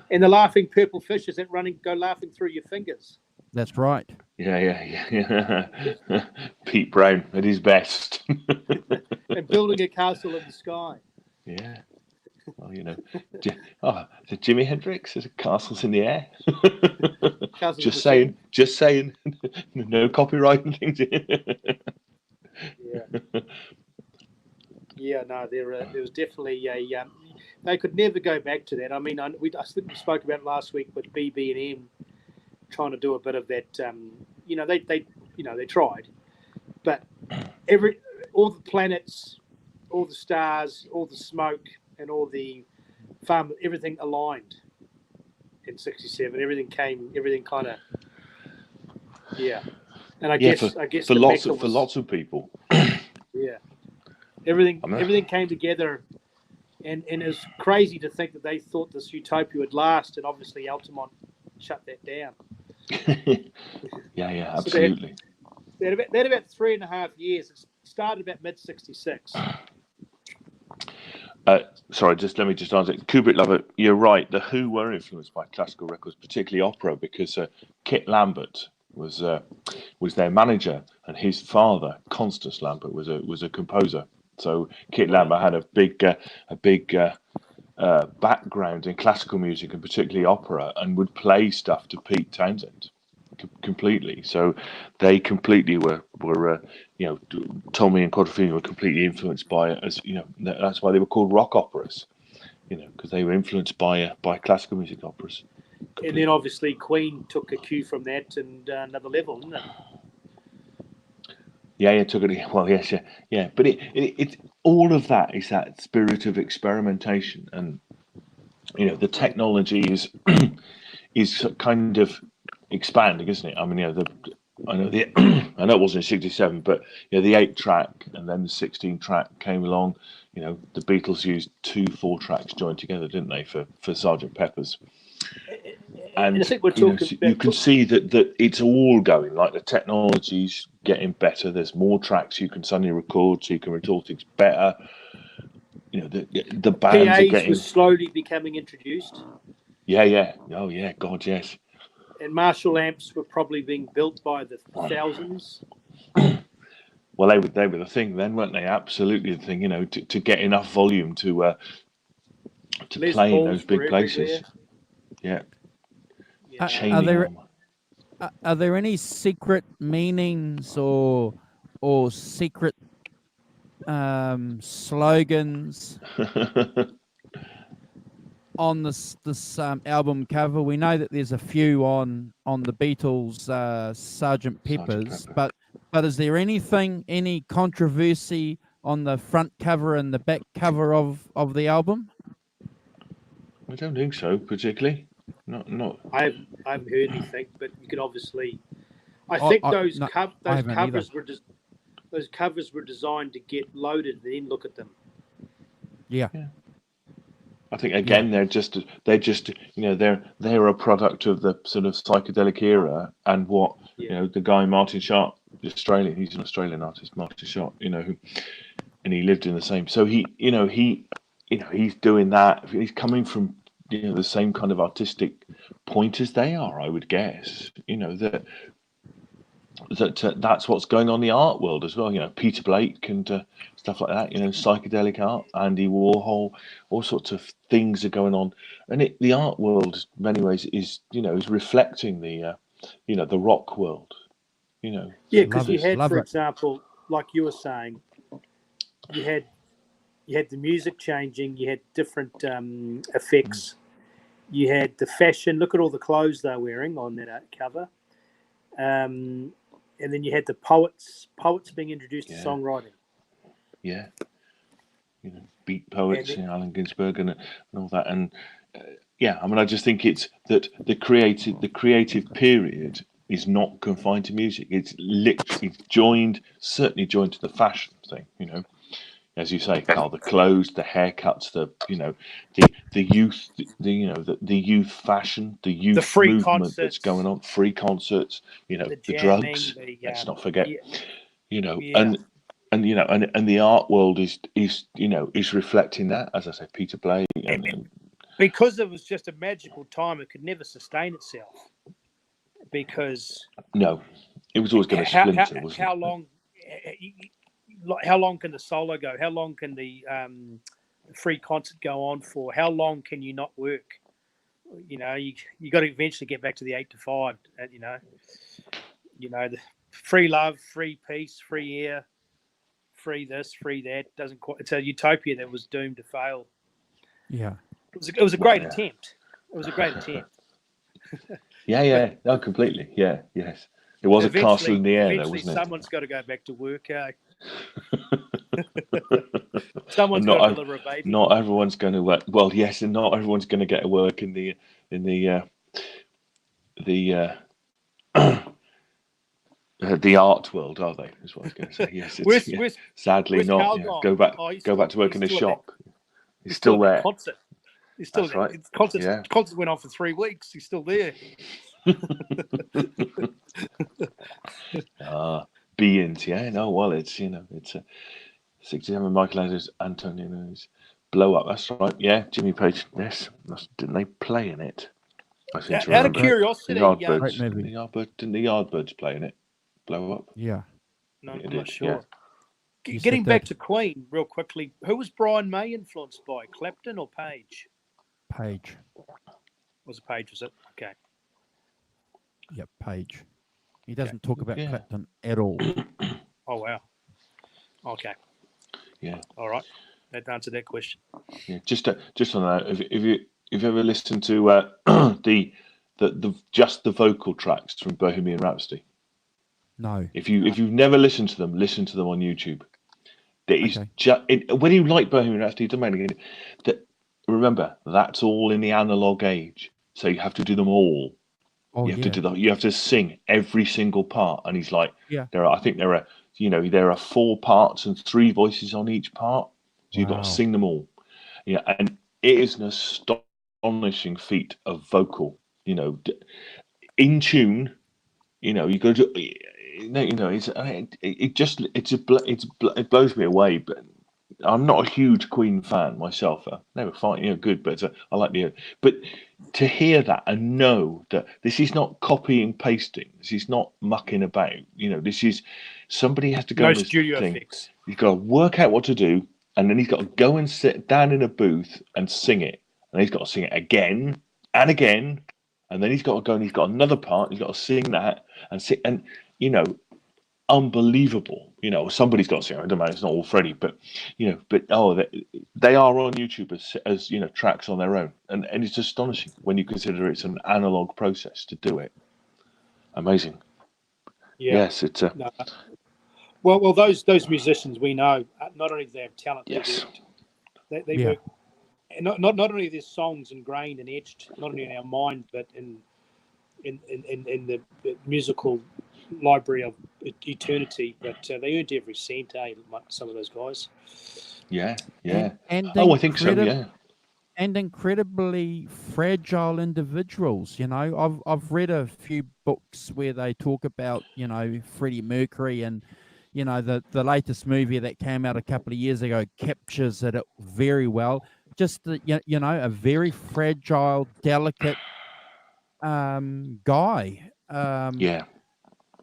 the laughing purple fishes that go laughing through your fingers. That's right. Yeah. Pete Brown at his best. And building a castle in the sky. Yeah. Well, is it Jimi Hendrix? Is it Castles in the Air? Just saying. No copyright and things. Yeah, no, there was definitely a. They could never go back to that. I mean, I think we spoke about it last week with BB&M trying to do a bit of that. They tried, but all the planets, all the stars, all the smoke, and all the farm, everything aligned in '67. Everything kind of. Yeah, and I guess for lots of people. Yeah. Everything came together, and it was crazy to think that they thought this utopia would last, and obviously Altamont shut that down. Yeah, absolutely. So they had about 3.5 years. It started about mid-66. Sorry, let me answer. Kubrick Lover, you're right. The Who were influenced by classical records, particularly opera, because Kit Lambert was their manager, and his father, Constance Lambert, was a composer. So Kit Lambert had a big background in classical music and particularly opera, and would play stuff to Pete Townsend completely. So they completely were Tommy and Quadrophenia were completely influenced by it. That's why they were called rock operas. Because they were influenced by classical music operas. Completely. And then obviously Queen took a cue from that and another level, didn't it? Yeah, took it. Well, yes, yeah. But it all of that is that spirit of experimentation, and the technology is kind of expanding, isn't it? I mean, I know it wasn't 67, but the 8-track and then the 16-track came along. The Beatles used 2 4-tracks joined together, didn't they, for Sgt. Pepper's? And I think we're you know, talking so about. you can see that it's all going, like the technology's getting better. There's more tracks you can suddenly record, so you can record things better. You know, the bands are PAs getting. was slowly becoming introduced, Yeah. Oh, yeah. God, yes. and Marshall amps were probably being built by the thousands. Well, they were the thing then, weren't they? Absolutely the thing. You know, to get enough volume to Les play in Pauls those were big places. everywhere. Yeah. You Are know. Chaining there them. are there any secret meanings or secret slogans on this album cover? We know that there's a few on the Beatles' Sergeant Pepper's, Pepper. but is there any controversy on the front cover and the back cover of the album? I don't think so, particularly. Not. I haven't heard anything, but you can obviously. I Oh, think I those haven't either. covers were designed to get loaded and then look at them. Yeah. I think again they're just you know they're a product of the sort of psychedelic era and what you know the guy Martin Sharp, he's an Australian artist, Martin Sharp, you know, and he lived in the same. So he's doing that. He's coming from the same kind of artistic point as they are, I would guess. You know that's what's going on in the art world as well. You know, Peter Blake and stuff like that. You know, psychedelic art, Andy Warhol, all sorts of things are going on, and the art world, in many ways, is reflecting the the rock world. You know, Yeah, because you had, love for it. example, like you were saying, you had the music changing, you had different effects, you had the fashion. Look at all the clothes they're wearing on that cover. And then you had the poets being introduced to songwriting. Yeah, you know, beat poets, Allen Ginsberg and all that, and I mean, I just think it's that the creative period is not confined to music. It's literally certainly joined to the fashion thing. You know, as you say, Carl, the clothes, the haircuts, the youth, the youth fashion, the youth free movement concerts, that's going on, free concerts, the jamming, drugs. Let's not forget, and the art world is reflecting that. As I say, Peter Blake, and because it was just a magical time, it could never sustain itself. Because no, it was always going to splinter, wasn't it? How long can the solo go? How long can the free concert go on for? How long can you not work? You know, you got to eventually get back to the 8 to 5. The free love, free peace, free air, free this, free that. Doesn't quite. It's a utopia that was doomed to fail. Yeah, it was a great attempt. It was a great attempt. No, completely. Yeah, yes. It was a castle in the air, though, wasn't it? Someone's got to go back to work. Someone's got to deliver a baby. Not everyone's going to work. Well, yes, and not everyone's going to get to work in the the art world, are they? Is what I was going to say. Yes, sadly not. Go back to work in the shop. He's still there. Concert. He's still there. Right. Concert went on for 3 weeks. He's still there. Beings, well, it's it's a 67 Michelangelo's Antonio's Blow Up. That's right. Yeah, Jimmy Page. Yes, didn't they play in it? I seem to remember. Out of curiosity, the Yardbirds play in it. Blow Up. Yeah. No, I'm not sure. Yeah. Getting back to Queen real quickly, who was Brian May influenced by? Clapton or Page? Page. Was it Page? Was it? Okay. Yep, Page. He doesn't talk about Clapton at all. Oh wow. Okay. Yeah. All right. That answered that question. Yeah. Just on that, if you've ever listened to the the vocal tracks from Bohemian Rhapsody. No. If you've never listened to them on YouTube. When you like Bohemian Rhapsody, it doesn't matter. Remember, that's all in the analog age, so you have to do them all. Oh, you have to do that. You have to sing every single part, and he's like, there are 4 parts and 3 voices on each part, so you've got to sing them all. Yeah, and it is an astonishing astonishing feat of vocal, in tune. You go to, it blows me away. But I'm not a huge Queen fan myself. Never find good, but I like but to hear that and know that this is not copying pasting, this is not mucking about. This is somebody has to go No on this studio thing. effects. He's got to work out what to do, and then he's got to go and sit down in a booth and sing it, and he's got to sing it again and again, and then he's got to go and he's got another part. He's got to sing that and sing, and unbelievable. Somebody's got to sing. I don't know. It's not all Freddie, but they are on YouTube as tracks on their own, and it's astonishing when you consider it's an analog process to do it. Amazing. Yeah. Yes, it's a. No. Well, those musicians we know, not only do they have talent, Yes. they work. Not only their songs ingrained and etched, not only in our mind, but in the musical library of eternity. But they earned every cent, some of those guys. Yeah. And I think so. Yeah. And incredibly fragile individuals. I've read a few books where they talk about Freddie Mercury, and the latest movie that came out a couple of years ago captures it very well. Just a very fragile, delicate guy. Yeah.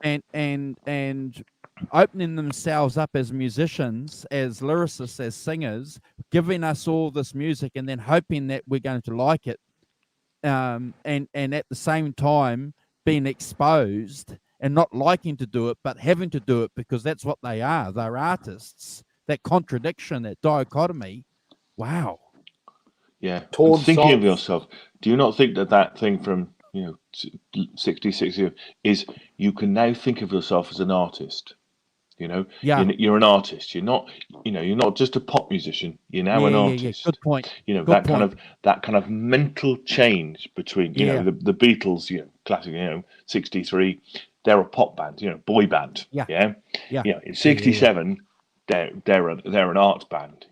And opening themselves up as musicians, as lyricists, as singers, giving us all this music, and then hoping that we're going to like it, and at the same time being exposed and not liking to do it, but having to do it because that's what they are. They're artists. That contradiction, that dichotomy. Wow. Yeah. Thinking of yourself, do you not think that thing from 60 is you can now think of yourself as an artist? Yeah. You're an artist. You're not just a pop musician. You're now an artist. Good point. That kind of mental change between the Beatles, classic, 63, they're a pop band, boy band. Yeah. In 67, they're an art band.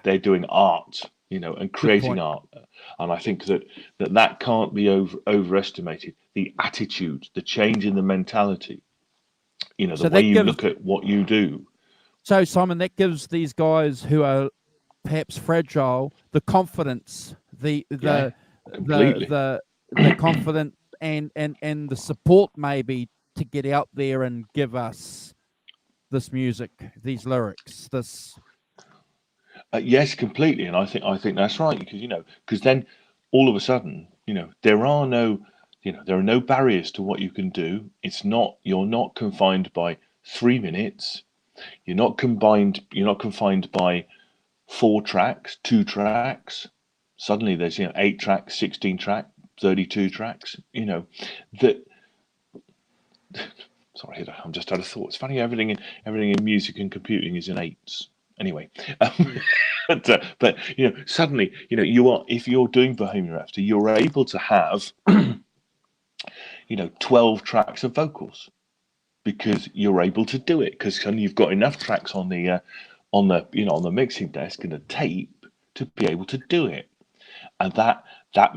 They're doing art. And creating art. And I think that can't be overestimated. The attitude, the change in the mentality, the way you look at what you do. So, Simon, that gives these guys who are perhaps fragile the confidence, the confidence and the support maybe to get out there and give us this music, these lyrics, this. Yes, completely, and I think that's right, because then all of a sudden, there are no barriers to what you can do. You're not confined by 3 minutes. You're not confined by 4 tracks, 2 tracks. Suddenly there's 8 tracks, 16 tracks, 32 tracks. That. Sorry, I'm just out of thought. It's funny, everything in music and computing is in 8s. Anyway, but suddenly if you're doing Bohemian Rhapsody, you're able to have 12 tracks of vocals because you're able to do it because you've got enough tracks on the mixing desk and a tape to be able to do it, and that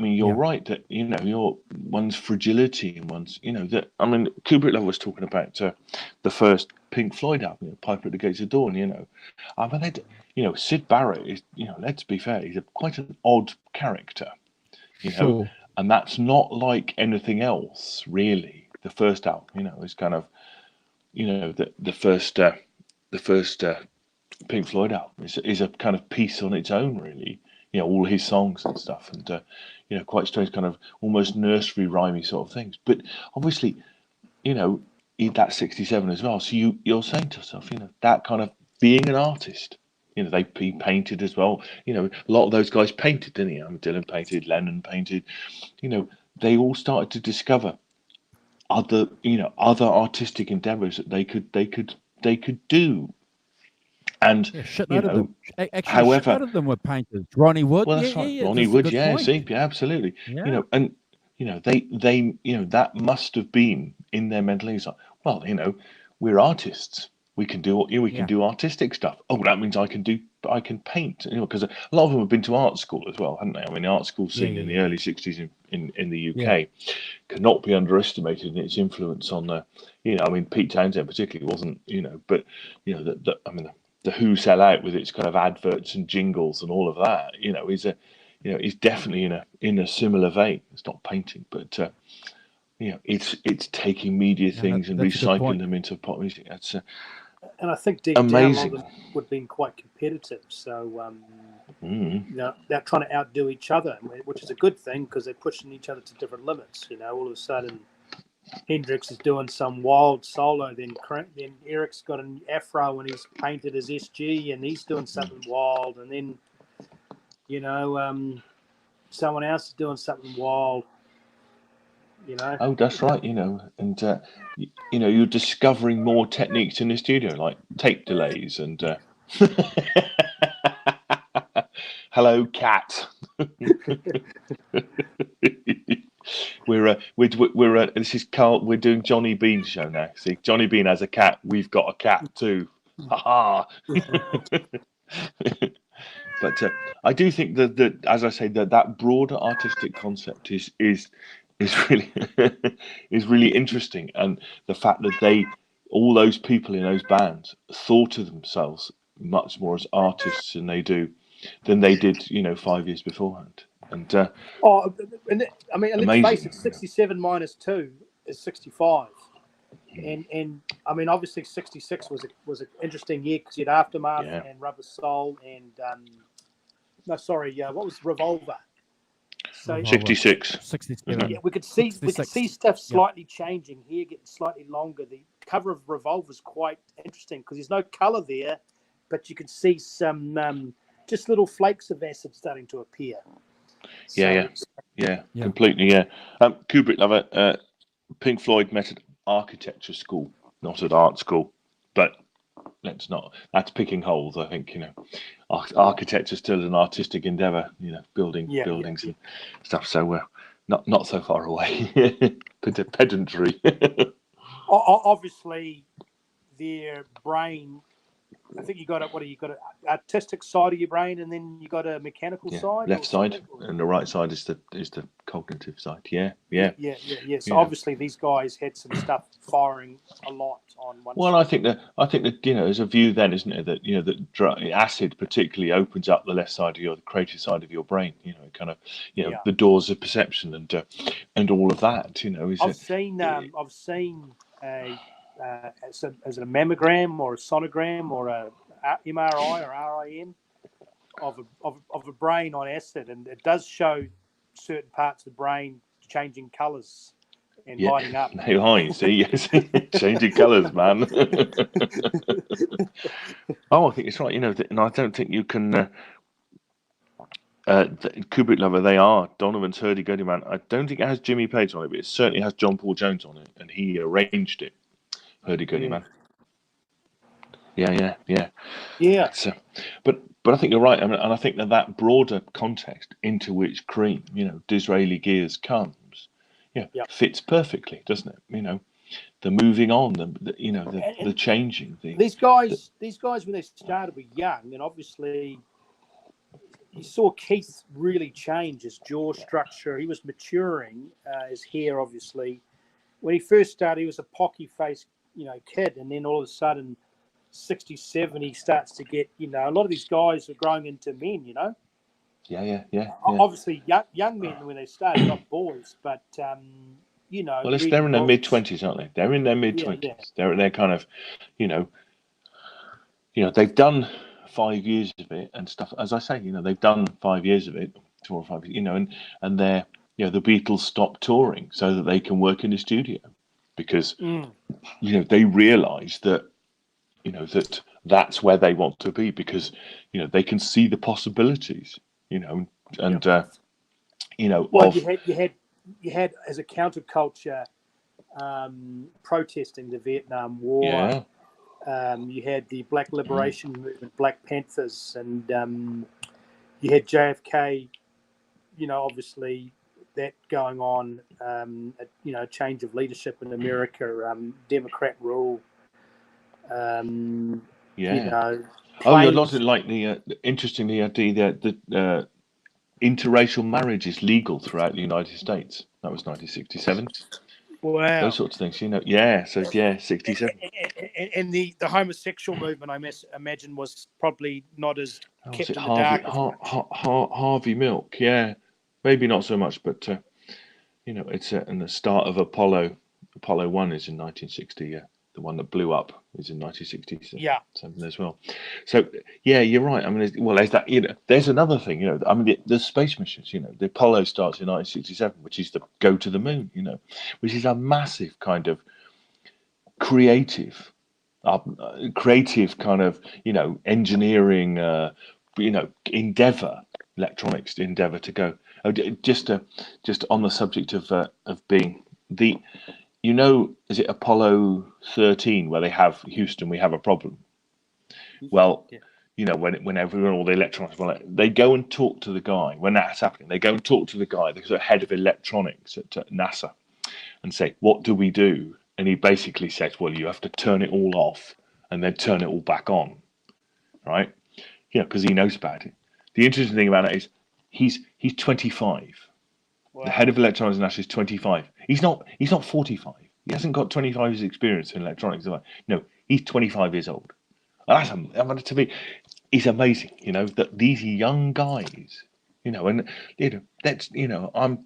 means you're right that your one's fragility and one's that Kubrick Love was talking about the first Pink Floyd album, Piper at the Gates of Dawn. Syd Barrett is let's be fair, he's quite an odd character, Sure. and that's not like anything else really. The first album, is kind of the first Pink Floyd album is a kind of piece on its own really. All his songs and stuff, and quite strange, kind of almost nursery rhymey sort of things. But obviously, that's 67 as well. So you're saying to yourself, that kind of being an artist. They painted as well. A lot of those guys painted, didn't he? Dylan painted, Lennon painted. They all started to discover other artistic endeavors that they could do. And however, none of them were painters. Ronnie Wood, well, that's right. Ronnie Wood, absolutely. And they that must have been in their mental. Like, well, we're artists. We can do can do artistic stuff. Oh, that means I can do paint, because a lot of them have been to art school as well, haven't they? I mean, the art school scene in the yeah. early 60s in the UK cannot be underestimated in its influence on the, I mean, Pete Townsend particularly wasn't, but I mean, the Who sell out with its kind of adverts and jingles and all of that, is definitely in a similar vein. It's not painting, but it's taking media things and That's a good recycling point. them into pop music. That's And I think deep down, a lot amazing. of them would have been quite competitive. So, they're trying to outdo each other, which is a good thing because they're pushing each other to different limits. All of a sudden, Hendrix is doing some wild solo, then Eric's got an afro and he's painted as SG and he's doing something wild, and then someone else is doing something wild. Oh, that's right. And you're discovering more techniques in the studio, like tape delays and. Hello, cat. we're this is Carl. We're doing Johnny Bean's show now. See, Johnny Bean has a cat. We've got a cat too. Ha ha. But I do think that as I say, that broader artistic concept is really is really interesting, and the fact that all those people in those bands thought of themselves much more as artists than they did 5 years beforehand. And I mean, let's amazing. face it, 67 minus 2 is 65. And I mean, obviously, 66 was an interesting year because you had Aftermath and Rubber Soul and what was Revolver? So 66, 67. Yeah, we could see stuff slightly changing here, getting slightly longer. The cover of Revolver is quite interesting because there's no color there, but you can see some just little flakes of acid starting to appear. Yeah, completely. Yeah, Kubrick lover. Pink Floyd met at architecture school, not at art school, but that's picking holes. I think architecture is still an artistic endeavor. Building buildings and stuff. So not so far away. Pedantry. Obviously, their brain. I think you got an artistic side of your brain, and then you got a mechanical side. Left side, and the right side is the cognitive side. Yeah. So obviously, these guys had some stuff firing a lot on one. Well, I think that there's a view then, isn't it, that that acid particularly opens up the left side of the creative side of your brain. Kind of the doors of perception and all of that. I've seen as a mammogram or a sonogram or a MRI or RIM of a brain on acid, and it does show certain parts of the brain changing colours and lighting up. Hey, hi, see, changing colours, man. I think it's right. And I don't think you can. Kubrick lover, they are Donovan's Hurdy-Gurdy Man. I don't think it has Jimmy Page on it, but it certainly has John Paul Jones on it, and he arranged it. Hurdy-Gurdy Man. Yeah. But I think you're right. I mean, and I think that broader context into which Cream, Disraeli Gears comes, fits perfectly, doesn't it? The moving on, the changing. These guys when they started were young, and obviously you saw Keith really change his jaw structure. He was maturing, his hair obviously. When he first started, he was a pocky-faced, kid, and then all of a sudden, 67, he starts to get, a lot of these guys are growing into men, Yeah. Obviously, young men when they started, not boys, but Well, they're in their mid-20s, aren't they? They're in their mid-20s. Yeah. They're kind of, they've done 5 years of it and stuff. As I say, they've done 5 years of it, 4 or 5, and they're, the Beatles stopped touring so that they can work in the studio because, they realise that, that's where they want to be because, they can see the possibilities, and Well, you had as a counterculture, protesting the Vietnam War. Yeah. You had the Black Liberation Movement, Black Panthers, and you had JFK. Obviously that going on. A change of leadership in America, Democrat rule. Oh, you're planes. not like interestingly, the interracial marriage is legal throughout the United States. That was 1967. Wow. Those sorts of things, you know. Yeah, so yeah, 67. And the homosexual movement, I imagine, was probably not as Oh, was kept it in the dark as much. Harvey Milk? Yeah, maybe not so much, but you know, it's and the start of Apollo 1 is in 1960. Yeah, the one that blew up is in 1967. Yeah. As well. So yeah, you're right. I mean, well, there's that. You know, there's another thing. You know, I mean, the space missions. You know, the Apollo starts in 1967, which is the go to the moon. You know, which is a massive kind of creative, creative kind of engineering, endeavor, electronics endeavor to go. Oh, just on the subject of being the, is it Apollo 13 where they have Houston? We have a problem. Well, yeah. When everyone, all the electronics, they go and talk to the guy when that's happening. They go and talk to the guy, the sort of head of electronics at NASA, and say, "What do we do?" And he basically says, "Well, you have to turn it all off and then turn it all back on, right?" Yeah, because he knows about it. The interesting thing about it is he's 25. Wow. The head of electronics at NASA is 25. He's not 45. He hasn't got 25 years experience in electronics. No, he's 25 years old. That's, to me, it's amazing, that these young guys, and that's, I'm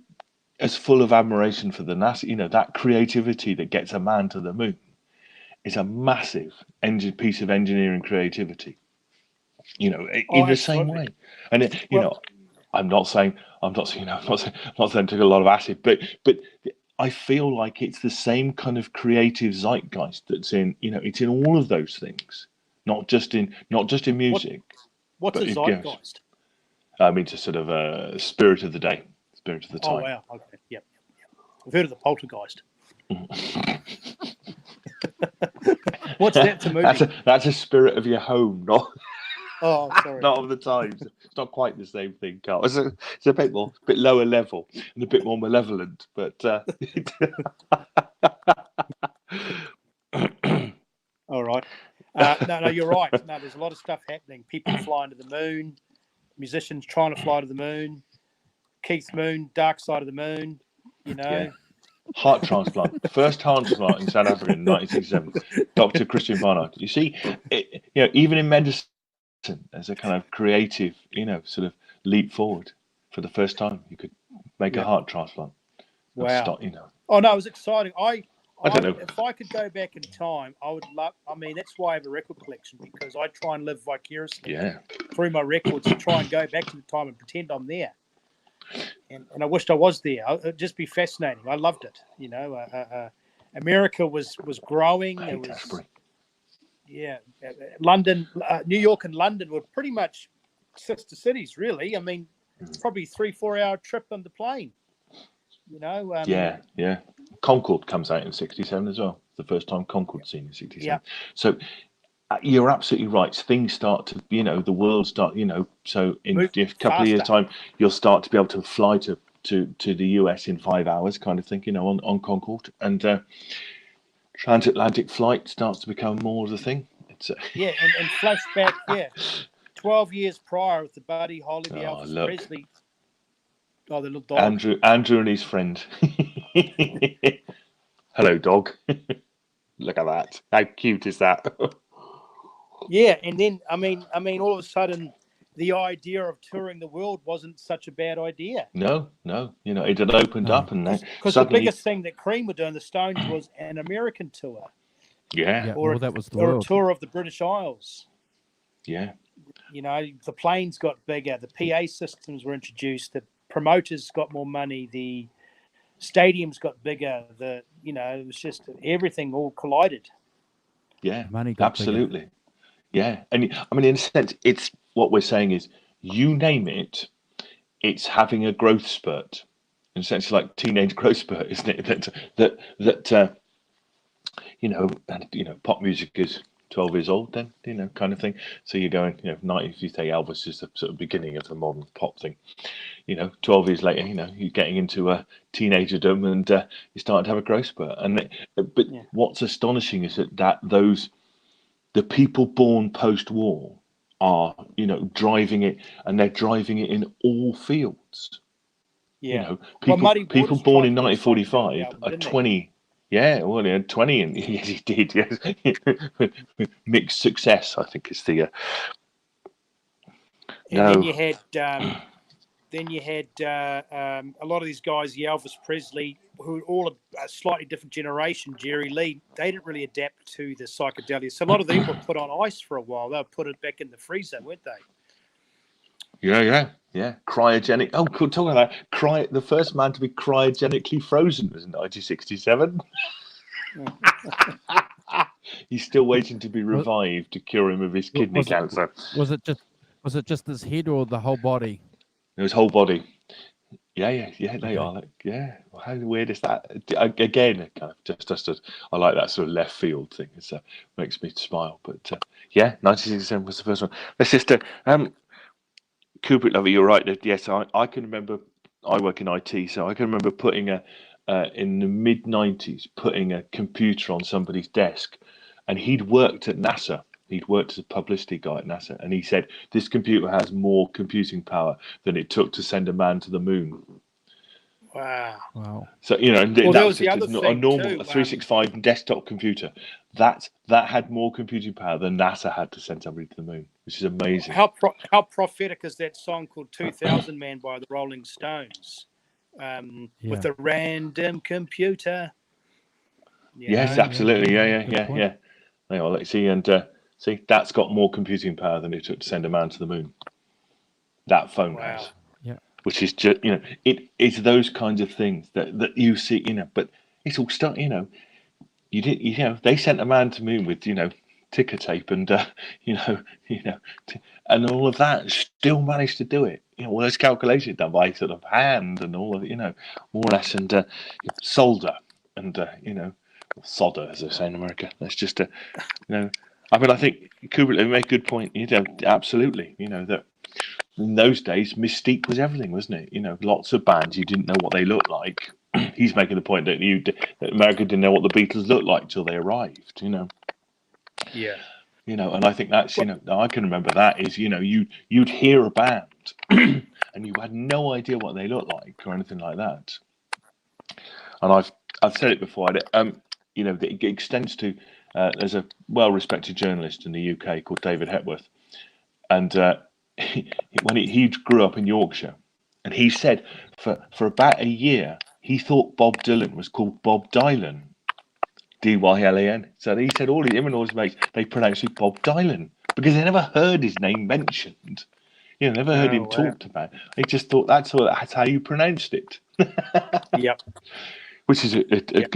as full of admiration for the NASA, that creativity that gets a man to the moon is a massive piece of engineering creativity, in the same way. And I'm not saying it took a lot of acid, but I feel like it's the same kind of creative zeitgeist that's in, it's in all of those things. Not just in music. What's a zeitgeist? I mean, just sort of a spirit of the day, spirit of the time. Oh wow! Okay, yep. I've heard of the poltergeist. What's that to movie? That's a spirit of your home, not. Oh, sorry. Not of the times. It's not quite the same thing, Carl. It's a bit lower level and a bit more malevolent, but. All right. No, you're right. No, there's a lot of stuff happening. People flying to the moon, musicians trying to fly to the moon, Keith Moon, Dark Side of the Moon, Yeah. Heart transplant. First heart transplant in South Africa in 1967. Dr. Christian Barnard. You see, even in medicine, there's a kind of creative, sort of leap forward. For the first time, you could make a heart transplant. Wow. Oh, no, it was exciting. I don't know. If I could go back in time, I would love. I mean, that's why I have a record collection, because I try and live vicariously through my records and try and go back to the time and pretend I'm there. And I wished I was there. It'd just be fascinating. I loved it. America was growing. It was, London, New York, and London were pretty much sister cities, really. I mean, probably 3-4 hour trip on the plane. Concorde comes out in 67 as well. The first time Concorde seen in 67. Yeah. So you're absolutely right. Things start to, the world start, so in a couple of years' time, you'll start to be able to fly to the US in 5 hours, kind of thing, on Concorde, and transatlantic flight starts to become more of the thing. It's and flashback, 12 years prior with the Buddy Holly, the Elvis Presley. Oh, the little dog. Andrew and his friend. Hello, dog. Look at that. How cute is that? Yeah, and then I mean, all of a sudden, the idea of touring the world wasn't such a bad idea. No, it had opened up, and because the biggest thing that Cream were doing, the Stones, was an American tour. Yeah, or that was the or world. A tour of the British Isles. Yeah, the planes got bigger, the PA systems were introduced, the promoters got more money, the stadiums got bigger, it was just everything all collided. Yeah, money got absolutely bigger. Yeah, and I mean, in a sense, it's what we're saying is, you name it, it's having a growth spurt. In a sense, like teenage growth spurt, isn't it? That pop music is 12 years old then, kind of thing. So you're going, if you say Elvis is the sort of beginning of the modern pop thing, 12 years later, you're getting into a teenagerdom, and you start to have a growth spurt. What's astonishing is that the people born post-war are, driving it, and they're driving it in all fields. Yeah. People born in tried to do a psychedelic 1945 album, are didn't he? 20. Yeah, well, he had 20, and yes, he did. Yes, mixed success, I think, is the. And then you had a lot of these guys, the Elvis Presley, who were all a slightly different generation. Jerry Lee, they didn't really adapt to the psychedelics. So a lot of them were put on ice for a while. They were put it back in the freezer, weren't they? Yeah. Cryogenic. Oh, cool. Talking about the first man to be cryogenically frozen was in 1967. He's still waiting to be revived to cure him of his kidney cancer. Was it just his head or the whole body? His whole body. Yeah. They are. Like, yeah. Well, how weird is that? Again, kind of just I like that sort of left field thing. It makes me smile. But 1967 was the first one. Let's just Kubrick lover, you're right. Yes, I can remember. I work in IT, so I can remember putting in the mid-90s, putting a computer on somebody's desk, and he'd worked at NASA. He'd worked as a publicity guy at NASA, and he said this computer has more computing power than it took to send a man to the moon. Wow. So and that was the other thing a normal too, a 365 desktop computer that had more computing power than NASA had to send somebody to the moon, which is amazing. How prophetic is that song called 2000 Man by the Rolling Stones, with the random computer? Yes, absolutely. Yeah. Let's see, and see, that's got more computing power than it took to send a man to the moon. That phone has. Yeah. Which is just, it's those kinds of things that you see, but it's all stuff, they sent a man to the moon with, ticker tape and, and all of that, still managed to do it. All those calculations done by sort of hand and all of, more or less, and solder and, solder, as they say in America. That's just, I think Kubrick made a good point, absolutely, that in those days, mystique was everything, wasn't it? Lots of bands, you didn't know what they looked like. He's making the point that America didn't know what the Beatles looked like till they arrived, Yeah. And I think that's, I can remember that is, you'd hear a band and you had no idea what they looked like or anything like that. And I've said it before, it extends to, there's a well-respected journalist in the UK called David Hepworth, and when he grew up in Yorkshire, and he said for about a year he thought Bob Dylan was called Bob Dylan, Dylan. So he said him and all his mates, they pronounced it Bob Dylan because they never heard his name mentioned. Never heard him talked about. They just thought that's how you pronounced it. Yep. Which is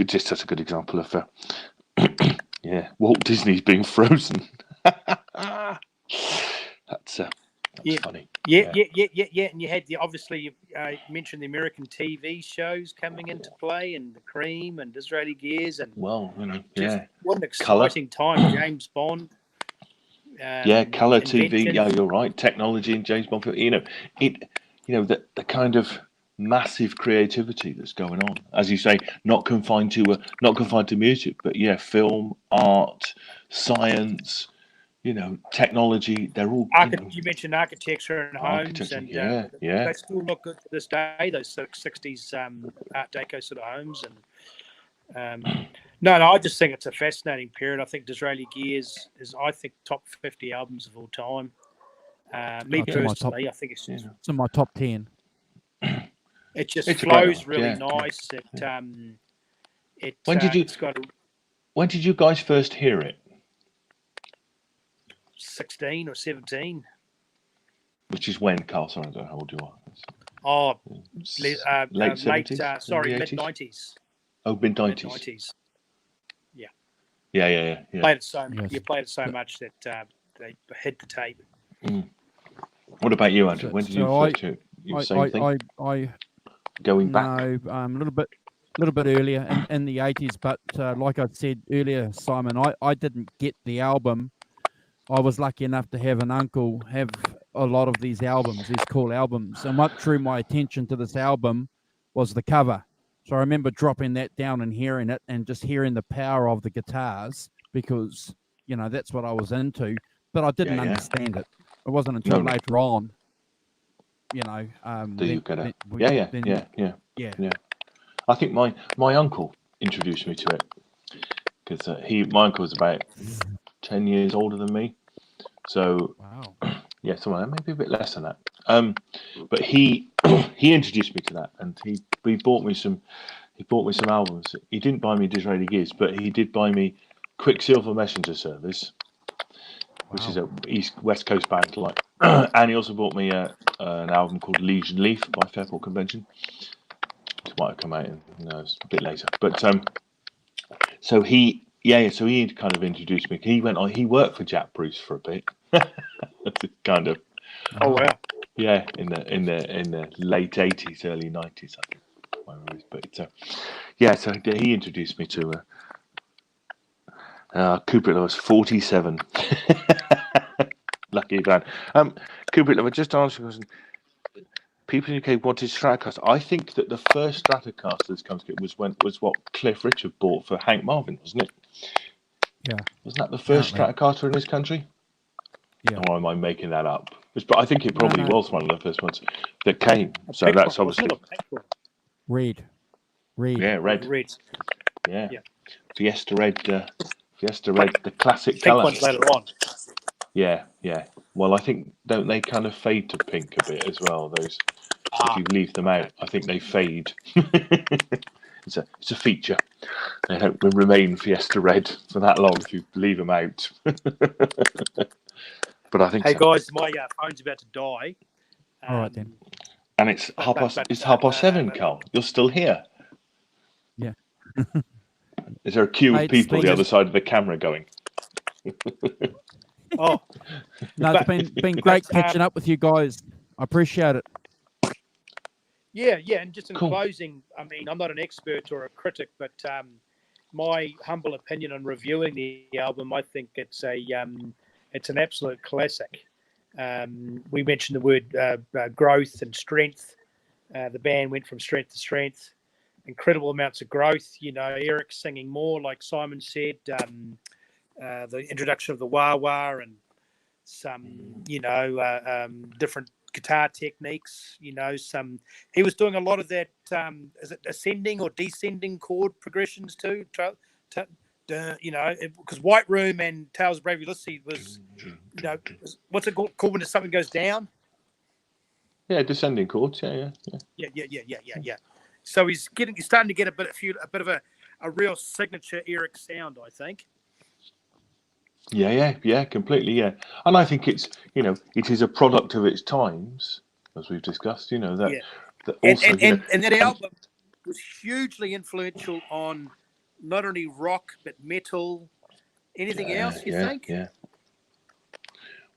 just such a good example of Walt Disney's being frozen. That's funny. Yeah. And you had obviously you mentioned the American TV shows coming into play, and the Cream and Disraeli Gears, and what an exciting time. James Bond. Color TV. Yeah, you're right. Technology and James Bond. The kind of massive creativity that's going on, as you say, not confined to music, but film, art, science. Technology, they're all... You mentioned architecture and homes, and they still look good to this day, those 60s Art Deco sort of homes. And no, I just think it's a fascinating period. I think Disraeli Gears is, top 50 albums of all time. Me personally, I think it's just... It's in my top 10. It just flows really nice. When did you guys first hear it? 16 or 17. Which is when, Carl? Sorry, I don't know how old you are. Late 70s? Mid-90s. Oh, mid-90s. Yeah. Yeah. You played it so much that they hid the tape. What about you, Andrew? When did you first hear it? Same thing? Going back? No, a little bit earlier in the 80s, but like I said earlier, Simon, I didn't get the album. I was lucky enough to have an uncle have a lot of these albums, these cool albums. And what drew my attention to this album was the cover. So I remember dropping that down and hearing it and just hearing the power of the guitars because, that's what I was into. But I didn't understand it. It wasn't until No. later on, you know. Do you get it? Yeah. Yeah. I think my uncle introduced me to it because my uncle was about 10 years older than me. So Wow. yeah, somewhere maybe a bit less than that. But he he introduced me to that, and he bought me some albums. He didn't buy me Disraeli Gears, but he did buy me Quicksilver Messenger Service, which is a West Coast band, like. And he also bought me an album called Legion Leaf by Fairport Convention, which might have come out it's a bit later. But so he kind of introduced me. He worked for Jack Bruce for a bit, kind of. Oh wow. Yeah, in the late 80s, early 90s, I think. But so he introduced me to Cooper Lover's 47. Lucky man. Cooper Lover, just to answer your question. People in the UK wanted Stratocaster. I think that the first Stratocaster that's come to it was what Cliff Richard bought for Hank Marvin, wasn't it? Yeah. Wasn't that the first Stratocaster in this country? Yeah. Or am I making that up? But I think it probably was one of the first ones that came. So that's obviously Red. Yeah, red. Red. Yeah. Fiesta Red, the classic Pink colour. ones later on. Yeah. Well, I think don't they kind of fade to pink a bit as well? Those, if you leave them out, I think they fade. It's a feature. They don't remain Fiesta Red for that long if you leave them out. But I think. Hey guys, my phone's about to die. All right then. And it's half past 7, Carl. You're still here. Yeah. Is there a queue of people the other side of the camera going? Oh. No, it's been great catching up with you guys. I appreciate it. Yeah, and just in closing, I mean, I'm not an expert or a critic, but my humble opinion on reviewing the album, I think it's an absolute classic. We mentioned the word growth and strength. The band went from strength to strength. Incredible amounts of growth. You know, Eric singing more, like Simon said. The introduction of the wah-wah and some, different guitar techniques. He was doing a lot of that. Is it ascending or descending chord progressions too? Because White Room and Tales of Brave Ulysses was, what's it called when something goes down? Yeah, descending chords. Yeah. So he's starting to get a bit of a real signature Eric sound, I think. Yeah, completely. Yeah, and I think it is a product of its times, as we've discussed. That also, and that album was hugely influential on not only rock but metal. Anything else you think? Yeah.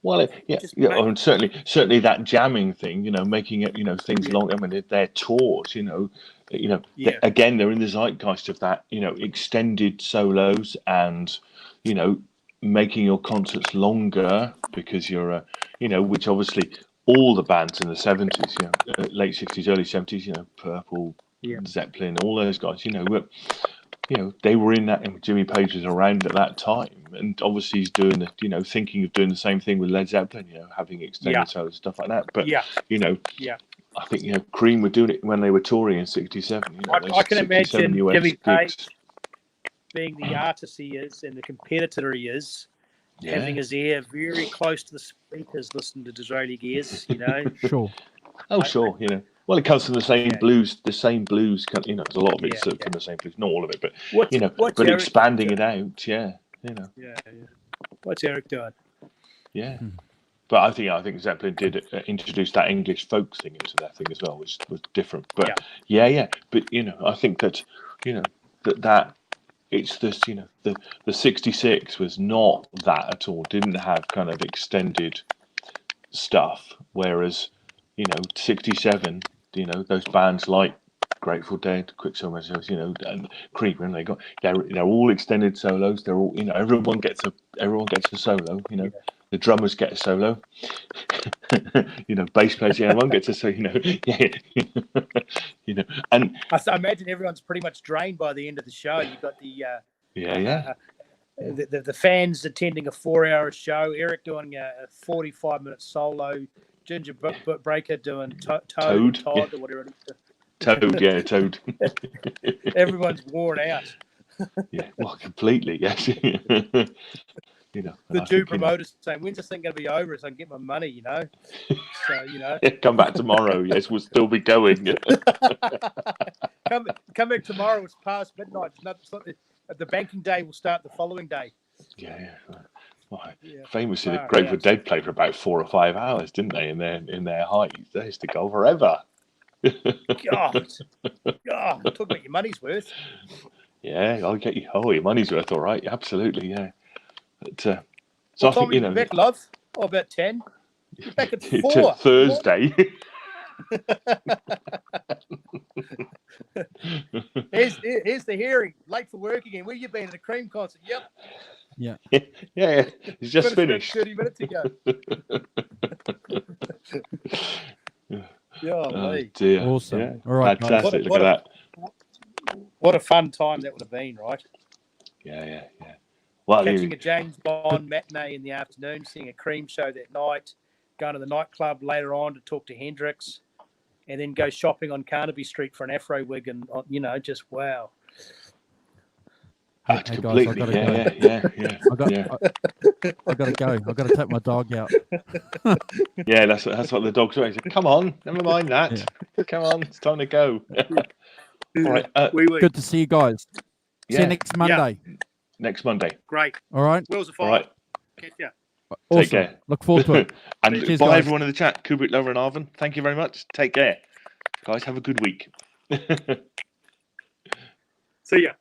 Well, and certainly that jamming thing, making it, things long. I mean, their tours, again, they're in the zeitgeist of that, extended solos and, making your concerts longer because you're, which obviously all the bands in the 70s, late 60s, early 70s, Purple, Zeppelin, all those guys, they were in that, and Jimmy Page was around at that time, and obviously he's doing thinking of doing the same thing with Led Zeppelin, having extended solos, stuff like that. But I think Cream were doing it when they were touring in '67. I can imagine US Jimmy gigs. Page being the artist he is and the competitor he is, having his ear very close to the speakers, listening to Disraeli Gears. Sure. Oh, sure. Well, it comes from the same blues. There's a lot of it's from the same blues, not all of it, but but Eric expanding it out, Yeah. What's Eric doing? Yeah, but I think Zeppelin did introduce that English folk thing into their thing as well, which was different. But but I think that that it's this the 66 was not that at all. Didn't have kind of extended stuff, whereas 67. Those bands like Grateful Dead, Quicksilver, and Creep, and they're all extended solos. They're all everyone gets a solo. The drummers get a solo. Bass players, everyone gets a solo. And I imagine everyone's pretty much drained by the end of the show. You've got the the fans attending a 4-hour show, Eric doing a 45-minute solo, Ginger Breaker doing Toad or whatever it is. Toad, yeah, Toad. Everyone's worn out. Yeah, well, completely, yes. The Jew promoters saying, when's this thing going to be over so I can get my money, So, Come back tomorrow, yes, we'll still be going. Come back tomorrow, it's past midnight. The banking day will start the following day. Yeah. Well, Yeah. famously, the Grateful Dead played for about 4 or 5 hours, didn't they, in their height? They used to go forever. God, talk about your money's worth. Yeah, I'll get you. Oh, your money's worth, all right. Absolutely, yeah. But, so what time are you back, love? Oh, about 10. You're back at 4. Thursday. Here's the hearing. Late for work again. Where you been at a Cream concert? Yep. Yeah. It's just finished. 30 minutes ago. Oh, dear. Awesome. Yeah. All right, fantastic. Look at that. What a fun time that would have been, right? Yeah. Well, catching a James Bond matinee in the afternoon, seeing a Cream show that night, going to the nightclub later on to talk to Hendrix, and then go shopping on Carnaby Street for an afro wig, and just wow. Hey guys, I gotta go. I gotta go. I gotta take my dog out. Yeah, that's what the dog's doing. Come on, never mind that. Yeah. Come on, it's time to go. All right. Good to see you guys. See you next Monday. Yeah. Next Monday. Great. All right. Wheels of fire. All right. Catch ya. Awesome. Take care. Look forward to it. And cheers, bye guys. everyone in the chat. Kubrick, Lover and Arvin. Thank you very much. Take care. Guys, have a good week. See ya.